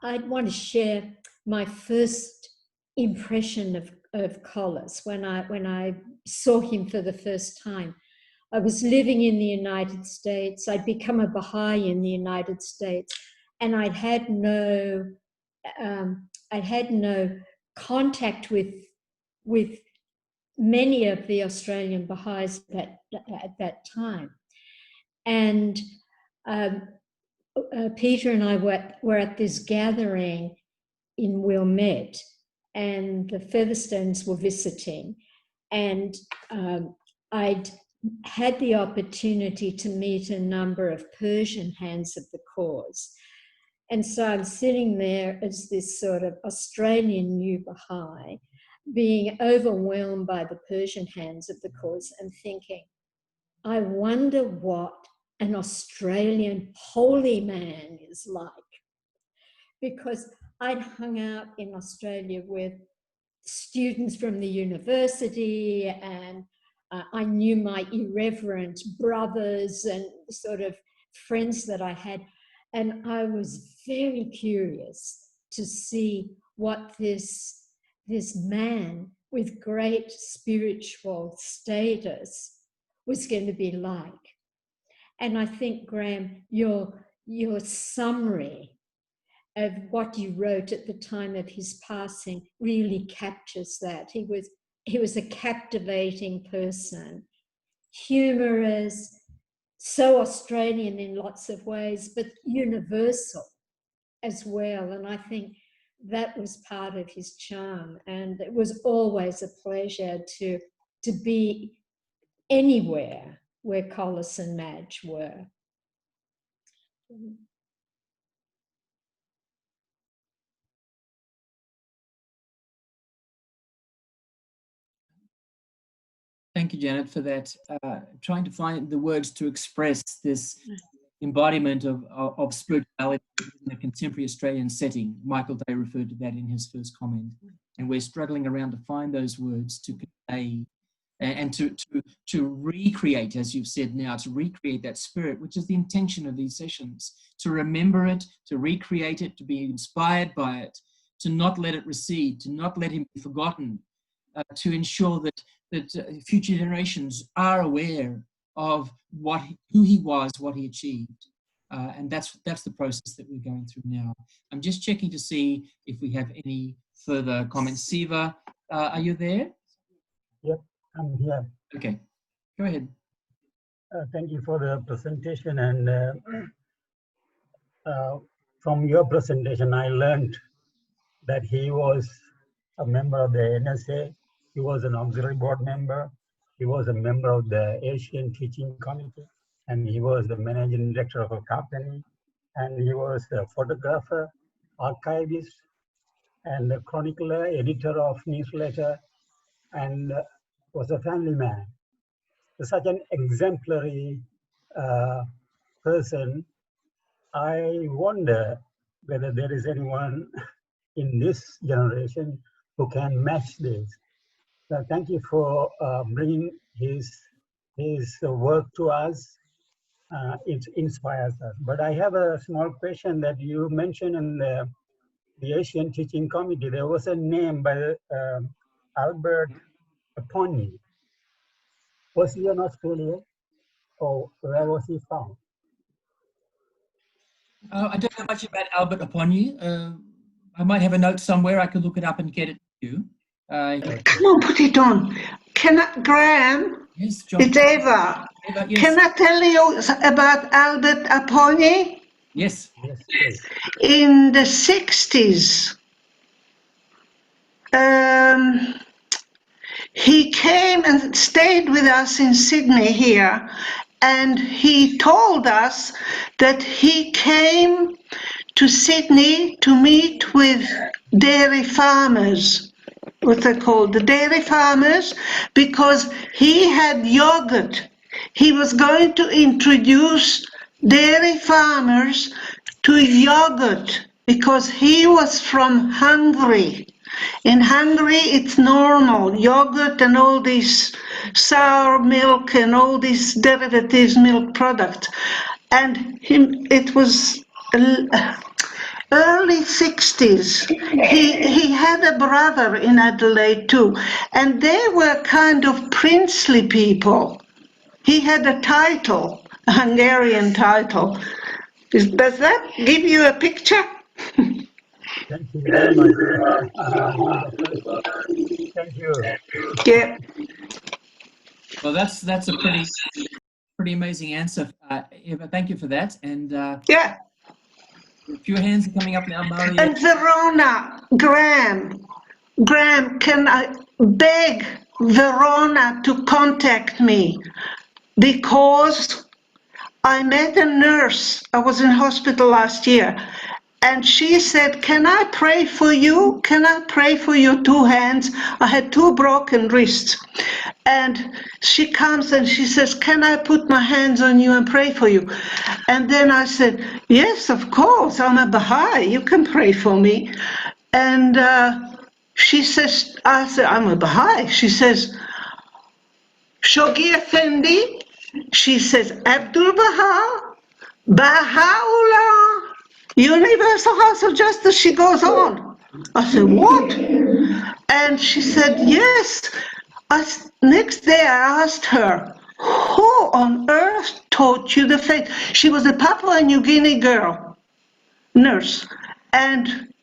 I'd want to share my first impression of Collis when I saw him for the first time. I was living in the United States. I'd become a Baha'i in the United States, and I'd had no contact with many of the Australian Baha'is at that time. And Peter and I were at this gathering in Wilmette, and the Featherstones were visiting, and I'd had the opportunity to meet a number of Persian hands of the cause. And so I'm sitting there as this sort of Australian new Baha'i, being overwhelmed by the Persian hands of the cause and thinking, I wonder what an Australian holy man is like. Because I'd hung out in Australia with students from the university, and I knew my irreverent brothers and sort of friends that I had. And I was very curious to see what this man with great spiritual status was going to be like. And I think, Graham, your summary of what you wrote at the time of his passing really captures that. He was a captivating person, humorous, so Australian in lots of ways, but universal as well. And I think that was part of his charm. And it was always a pleasure to be anywhere where Collis and Madge were. Thank you, Janet, for that. Trying to find the words to express this embodiment of spirituality in a contemporary Australian setting. Michael Day referred to that in his first comment. And we're struggling around to find those words to convey and to recreate, as you've said now, to recreate that spirit, which is the intention of these sessions, to remember it, to recreate it, to be inspired by it, to not let it recede, to not let him be forgotten, to ensure that future generations are aware of who he was, what he achieved. And that's the process that we're going through now. I'm just checking to see if we have any further comments. Siva, are you there? Yep, I'm here. Okay, go ahead. Thank you for the presentation. And from your presentation, I learned that he was a member of the NSA. He was an auxiliary board member. He was a member of the Asian Teaching Committee, and he was the managing director of a company, and he was a photographer, archivist and a chronicler, editor of newsletter, and was a family man. Such an exemplary person. I wonder whether there is anyone in this generation who can match this. So thank you for bringing his work to us. It inspires us. But I have a small question that you mentioned in the Asian Teaching Committee. There was a name by Albert Apony. Was he in Australia, or where was he from? I don't know much about Albert Apony. I might have a note somewhere. I could look it up and get it to you. Come on, put it on. Graham? Yes, John. It's Eva. Eva, yes. Can I tell you about Albert Apony? Yes. In the 60s, he came and stayed with us in Sydney here, and he told us that he came to Sydney to meet with dairy farmers, what they're called, the dairy farmers, because he had yogurt. He was going to introduce dairy farmers to yogurt because he was from Hungary. In Hungary, it's normal, yogurt and all these sour milk and all these derivatives, milk products. And it was early 60s. He had a brother in Adelaide too, and they were kind of princely people. He had a title, a Hungarian title. Does that give you a picture? Thank you very much. Thank you. Yeah. Well, that's a pretty amazing answer, Eva. Thank you for that. And yeah, a few hands are coming up now, Maria. And Verona, Graham, can I beg Verona to contact me, because I met a nurse. I was in hospital last year, and she said, "Can I pray for you? Can I pray for your two hands?" I had 2 broken wrists. And she comes and she says, "Can I put my hands on you and pray for you?" And then I said, "Yes, of course, I'm a Bahai, you can pray for me." And she says, I said, "I'm a Bahai." She says, "Shoghi Effendi," she says, "Abdul Baha, Baha'u'llah, Universal House of Justice." She goes on. I said, "What?" And she said, "Yes." Next day I asked her, "Who on earth taught you the faith?" She was a Papua New Guinea girl, nurse. And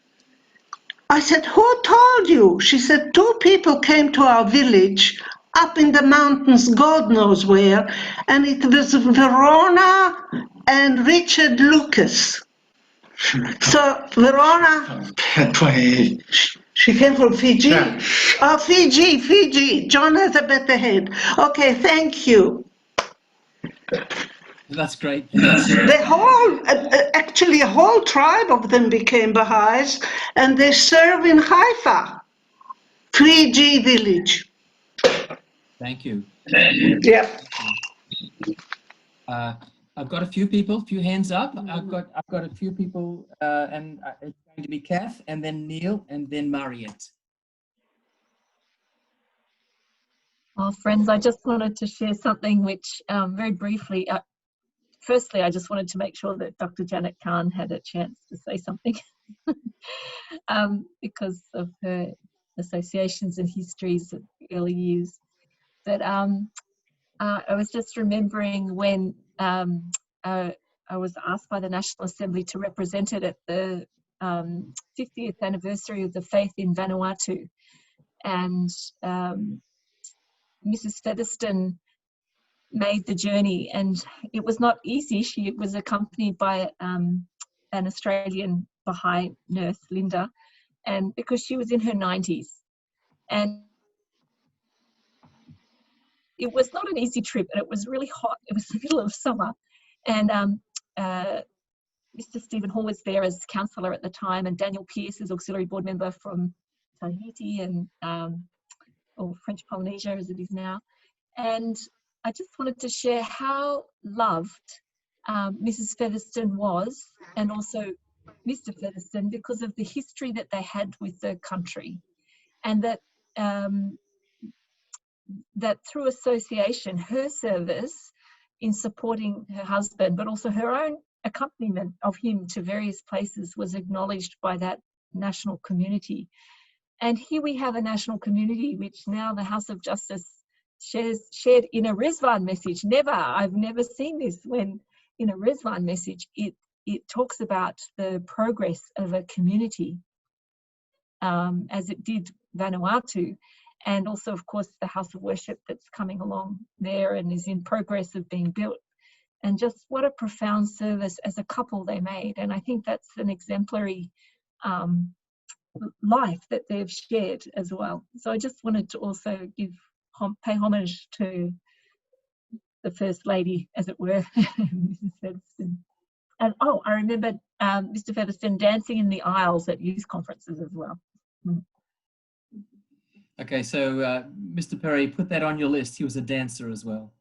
I said, "Who told you?" She said, "2 people came to our village up in the mountains, God knows where, and it was Verona and Richard Lucas." So Verona, she came from Fiji. Yeah. Oh, Fiji. John has a better head. Okay, thank you. That's great. The whole, actually a whole tribe of them became Baha'is, and they serve in Haifa, Fiji village. Thank you. Yeah. I've got a few hands up. I've got a few people, and it's going to be Kath, and then Neil, and then Mariette. Oh, friends, I just wanted to share something which, very briefly, firstly, I just wanted to make sure that Dr. Janet Khan had a chance to say something because of her associations and histories of early years. But I was just remembering when I was asked by the National Assembly to represent it at the 50th anniversary of the faith in Vanuatu. And Mrs. Featherstone made the journey, and it was not easy. She was accompanied by an Australian Baha'i nurse, Linda, and because she was in her 90s. And it was not an easy trip, and it was really hot. It was the middle of summer. And Mr. Stephen Hall was there as councillor at the time, and Daniel Pearce as auxiliary board member from Tahiti and or French Polynesia as it is now. And I just wanted to share how loved Mrs. Featherstone was, and also Mr. Featherstone, because of the history that they had with the country, and that that through association, her service in supporting her husband, but also her own accompaniment of him to various places, was acknowledged by that national community. And here we have a national community which now the House of Justice shared in a Rizwan message. I've never seen this, when in a Rizwan message it talks about the progress of a community, as it did Vanuatu, and also of course the house of worship that's coming along there and is in progress of being built. And just what a profound service as a couple they made. And I think that's an exemplary life that they've shared as well. So I just wanted to also pay homage to the First Lady, as it were, Mrs. Featherstone. And oh, I remember Mr. Featherstone dancing in the aisles at youth conferences as well. Okay, so Mr. Perry, put that on your list. He was a dancer as well.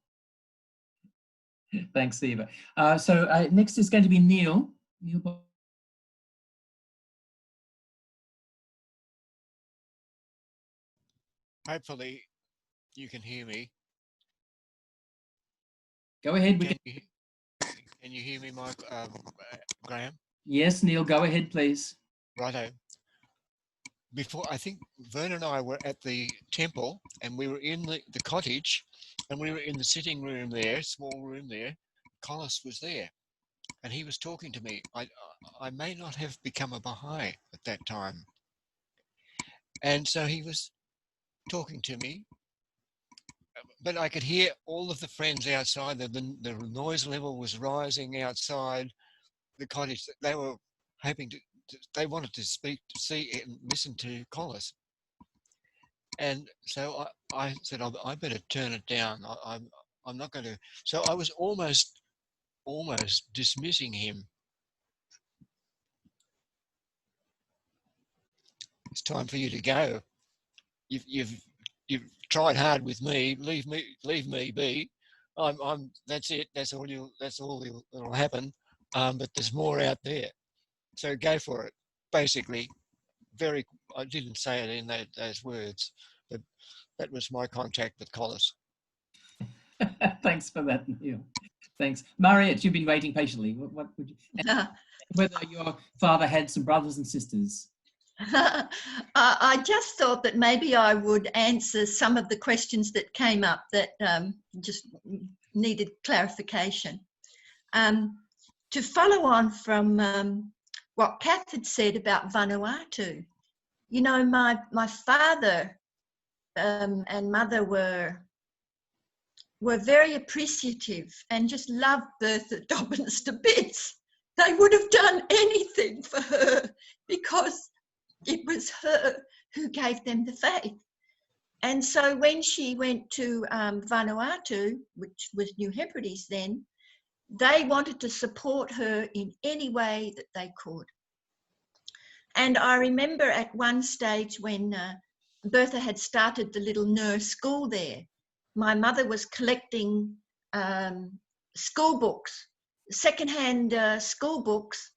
Thanks, Eva. So next is going to be Neil. Hopefully you can hear me. Go ahead. Can you hear me, Mike, Graham? Yes, Neil, go ahead, please. Righto. Before, I think Vern and I were at the temple, and we were in the cottage, and we were in the sitting room there, small room there. Collis was there, and he was talking to me. I may not have become a Bahai at that time. And so he was talking to me, but I could hear all of the friends outside. The noise level was rising outside the cottage. They were hoping they wanted to see and listen to Collis. And so I said, I better turn it down. I'm not going to. So I was almost dismissing him. It's time for you to go. You've tried hard with me. Leave me be. That's it. That's all that'll happen. But there's more out there. So go for it. Basically, I didn't say it in those words, but that was my contact with Collis. Thanks for that, Neil. Thanks. Mariette, you've been waiting patiently. What would you, whether your father had some brothers and sisters? I just thought that maybe I would answer some of the questions that came up that just needed clarification. To follow on from what Kath had said about Vanuatu, you know, my father and mother were very appreciative and just loved Bertha Dobbins to bits. They would have done anything for her because it was her who gave them the faith. And so when she went to Vanuatu, which was New Hebrides then, they wanted to support her in any way that they could. And I remember at one stage when Bertha had started the little nurse school there, my mother was collecting school books, secondhand school books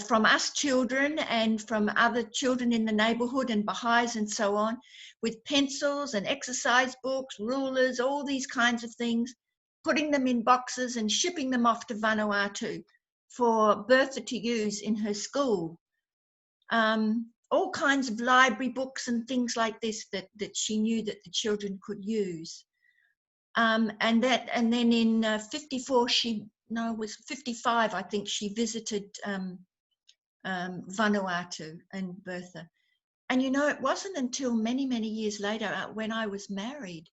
from us children and from other children in the neighbourhood and Baha'is and so on, with pencils and exercise books, rulers, all these kinds of things, putting them in boxes and shipping them off to Vanuatu for Bertha to use in her school. All kinds of library books and things like this that she knew that the children could use. And then in 54, it was 55, I think, she visited Vanuatu and Bertha. And you know, it wasn't until many, many years later, when I was married,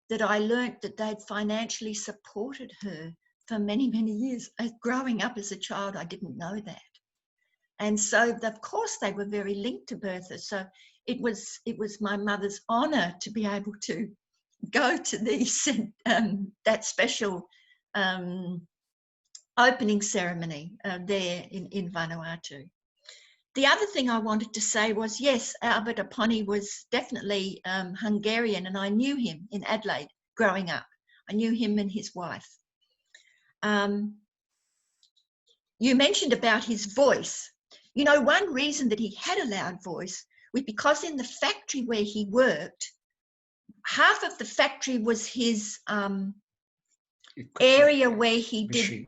that I learnt that they'd financially supported her for many, many years. Growing up as a child, I didn't know that. And so, of course, they were very linked to Bertha. So it was my mother's honour to be able to go to these that special opening ceremony there in Vanuatu. The other thing I wanted to say was, yes, Albert Aponi was definitely Hungarian, and I knew him in Adelaide growing up. I knew him and his wife. You mentioned about his voice. You know, one reason that he had a loud voice was because in the factory where he worked, half of the factory was his area where he did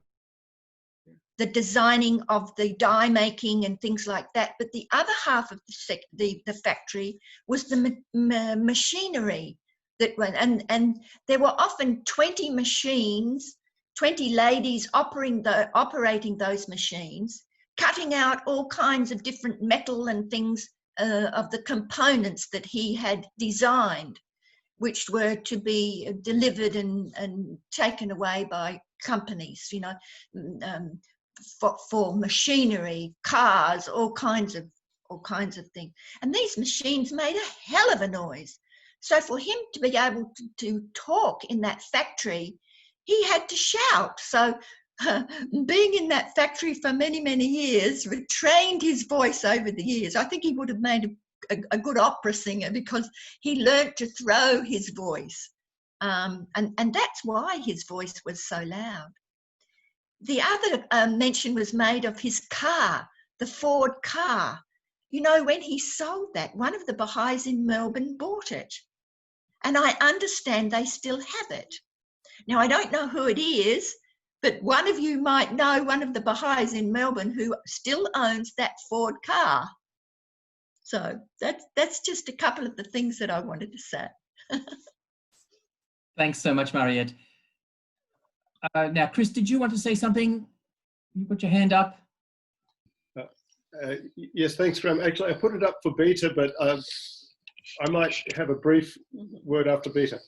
the designing of the die making and things like that. But the other half of the factory was the machinery that went, and there were often 20 machines, 20 ladies operating those machines, cutting out all kinds of different metal and things of the components that he had designed, which were to be delivered and taken away by companies, you know, for machinery, cars, all kinds of things. And these machines made a hell of a noise. So for him to be able to talk in that factory, he had to shout. So being in that factory for many, many years, trained his voice over the years. I think he would have made a good opera singer because he learnt to throw his voice. And that's why his voice was so loud. The other mention was made of his car, the Ford car. You know, when he sold that, one of the Baha'is in Melbourne bought it. And I understand they still have it. Now, I don't know who it is, but one of you might know one of the Baha'is in Melbourne who still owns that Ford car. So that's just a couple of the things that I wanted to say. Thanks so much, Mariette. Now, Chris, did you want to say something? You put your hand up. Yes, thanks, Graham. Actually, I put it up for Beta, but I might have a brief word after Beta.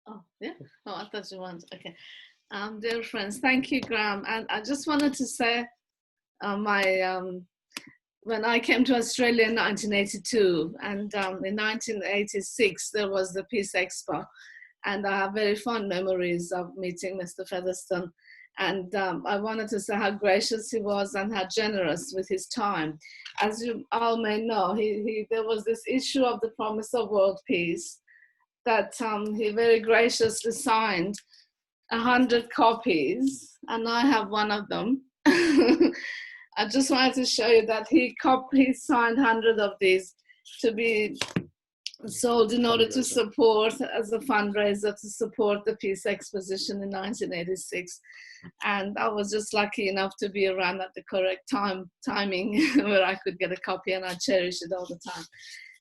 Oh, yeah. Oh, I thought you wanted. Okay. Dear friends, thank you, Graham. And I just wanted to say when I came to Australia in 1982, and in 1986, there was the Peace Expo. And I have very fond memories of meeting Mr. Featherstone. And I wanted to say how gracious he was and how generous with his time. As you all may know, there was this issue of the Promise of World Peace that he very graciously signed 100 copies, and I have one of them. I just wanted to show you that he signed 100 of these to be sold in order to support, as a fundraiser, to support the Peace Exposition in 1986. And I was just lucky enough to be around at the correct timing where I could get a copy, and I cherish it all the time.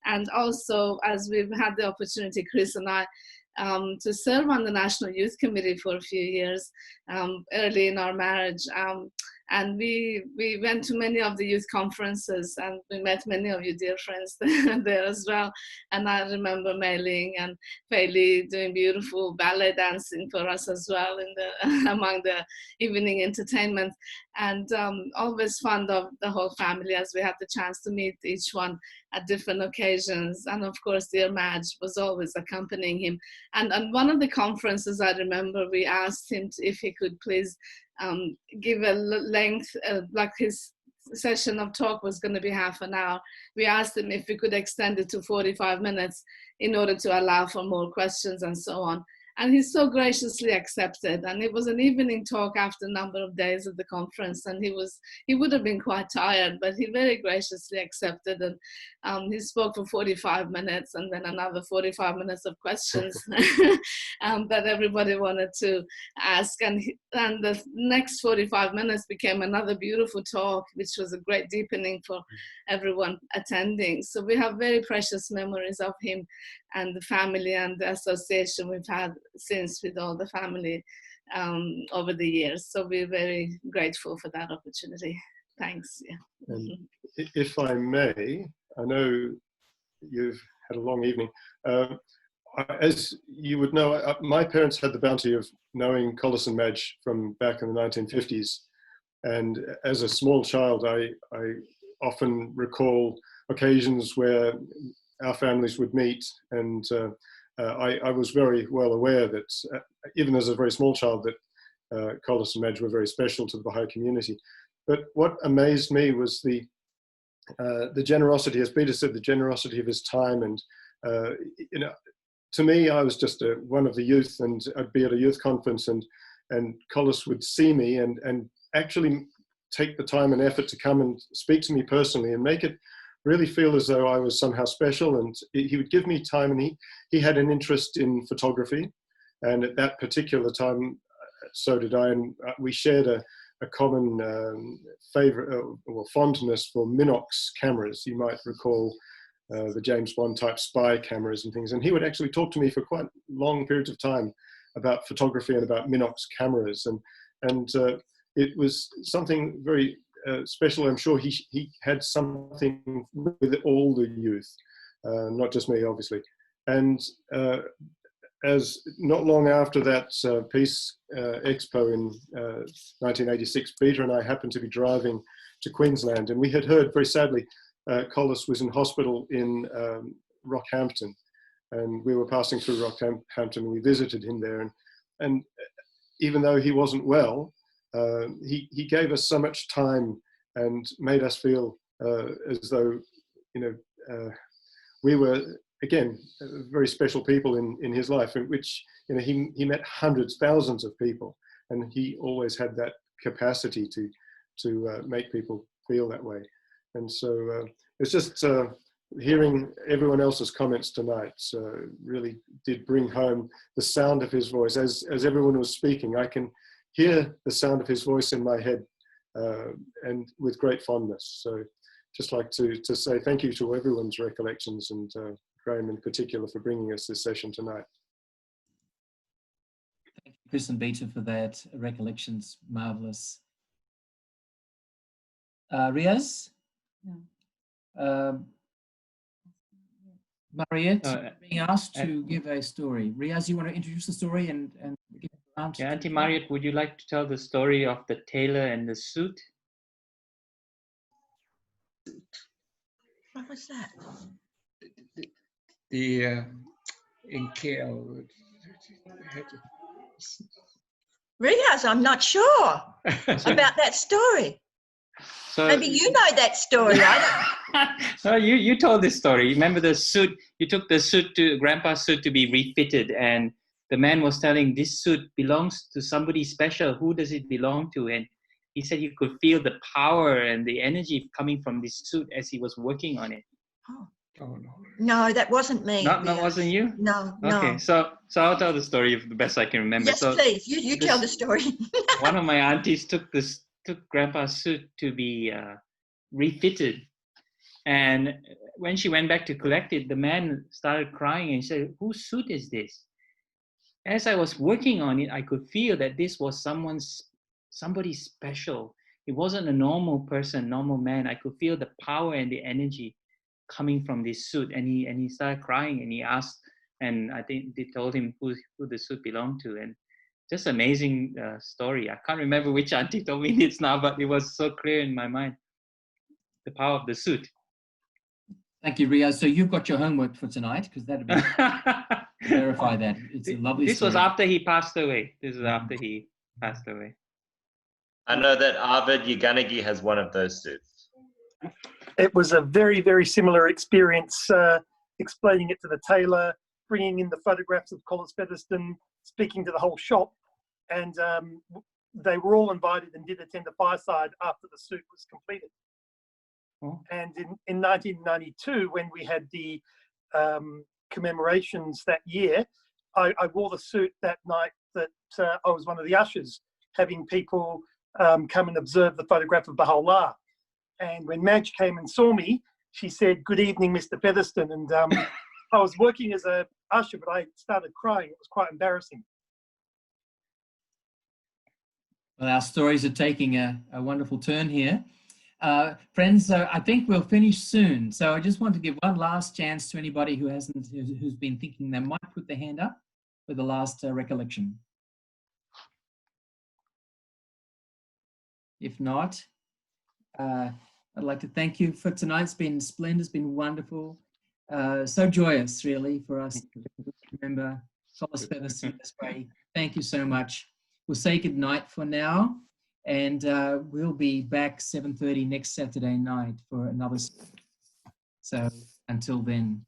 And also, as we've had the opportunity, Chris and I, to serve on the National Youth Committee for a few years early in our marriage. And we went to many of the youth conferences, and we met many of you dear friends there as well. And I remember Mei Ling and Fei Li doing beautiful ballet dancing for us as well among the evening entertainment. And always fond of the whole family, as we had the chance to meet each one at different occasions. And of course, dear Madge was always accompanying him. And on one of the conferences, I remember we asked him if he could please give a length, like his session of talk was going to be half an hour. We asked him if we could extend it to 45 minutes in order to allow for more questions and so on. And he so graciously accepted. And it was an evening talk after a number of days of the conference. And he would have been quite tired, but he very graciously accepted. And he spoke for 45 minutes and then another 45 minutes of questions that everybody wanted to ask. And the next 45 minutes became another beautiful talk, which was a great deepening for everyone attending. So we have very precious memories of him and the family and the association we've had since with all the family over the years. So we're very grateful for that opportunity. Thanks. Yeah. And if I may, I know you've had a long evening. As you would know, my parents had the bounty of knowing Collis and Madge from back in the 1950s. And as a small child, I often recall occasions where our families would meet, and I was very well aware that even as a very small child, that Collis and Madge were very special to the Baha'i community. But what amazed me was the generosity, as Peter said, the generosity of his time. And, you know, to me, I was just one of the youth, and I'd be at a youth conference, and Collis would see me and actually take the time and effort to come and speak to me personally and make it really feel as though I was somehow special. And he would give me time, and he had an interest in photography. And at that particular time, so did I, and we shared a common favorite or fondness for Minox cameras. You might recall the James Bond type spy cameras and things. And he would actually talk to me for quite long periods of time about photography and about Minox cameras. And it was something very special. I'm sure he had something with all the youth, not just me, obviously. And as not long after that Peace Expo in 1986, Peter and I happened to be driving to Queensland, and we had heard, very sadly, Collis was in hospital in Rockhampton, and we were passing through Rockhampton, and we visited him there. And even though he wasn't well, he gave us so much time and made us feel as though, you know, we were, again, very special people in his life, in which, you know, he met hundreds, thousands of people, and he always had that capacity to make people feel that way. And so it's just hearing everyone else's comments tonight really did bring home the sound of his voice. As everyone was speaking, I can hear the sound of his voice in my head, and with great fondness. So just like to say thank you to everyone's recollections, and Graham in particular for bringing us this session tonight. Thank you, Chris and Peter, for that. Recollections, marvellous. Riaz? Mariette being asked to give a story. Riaz, you want to introduce the story and give it around? Yeah, Auntie Mariette, would you like to tell the story of the tailor and the suit? What was that? The in KL. Riaz, I'm not sure about that story. So, maybe you know that story. So you told this story. Remember the suit? You took the suit to Grandpa's suit to be refitted, and the man was telling, this suit belongs to somebody special. Who does it belong to? And he said you could feel the power and the energy coming from this suit as he was working on it. Oh. Oh, no. No, that wasn't me. That wasn't you? No, Okay, no. so I'll tell the story the best I can remember. Yes, so please. You tell the story. One of my aunties took Grandpa's suit to be refitted, and when she went back to collect it, the man started crying and said, "Whose suit is this?" As I was working on it, I could feel that this was somebody special. It wasn't a normal person, normal man. I could feel the power and the energy coming from this suit, and he started crying, and he asked, and I think they told him who the suit belonged to, and just amazing story. I can't remember which auntie told me this now, but it was so clear in my mind, the power of the suit. Thank you, Riaz. So you've got your homework for tonight, because that'd be verify that. It's a lovely This story. was after he passed away. This is after he passed away. I know that Arvid Yuganagi has one of those suits. It was a very, very similar experience, explaining it to the tailor, bringing in the photographs of Collis Featherstone, speaking to the whole shop, and they were all invited and did attend a fireside after the suit was completed. Oh. And in 1992, when we had the commemorations that year, I wore the suit that night that I was one of the ushers, having people come and observe the photograph of Baha'u'llah. And when Madge came and saw me, she said, "Good evening, Mr. Featherstone." And I was working as a usher, but I started crying. It was quite embarrassing. Well, our stories are taking a wonderful turn here. Friends, I think we'll finish soon. So I just want to give one last chance to anybody who's been thinking they might put their hand up for the last recollection. If not, I'd like to thank you for tonight. It's been splendid. It's been wonderful. So joyous, really, for us to remember Collis Featherstone this way. Thank you so much. we'll say goodnight for now, and we'll be back 7:30 next Saturday night for another. So until then.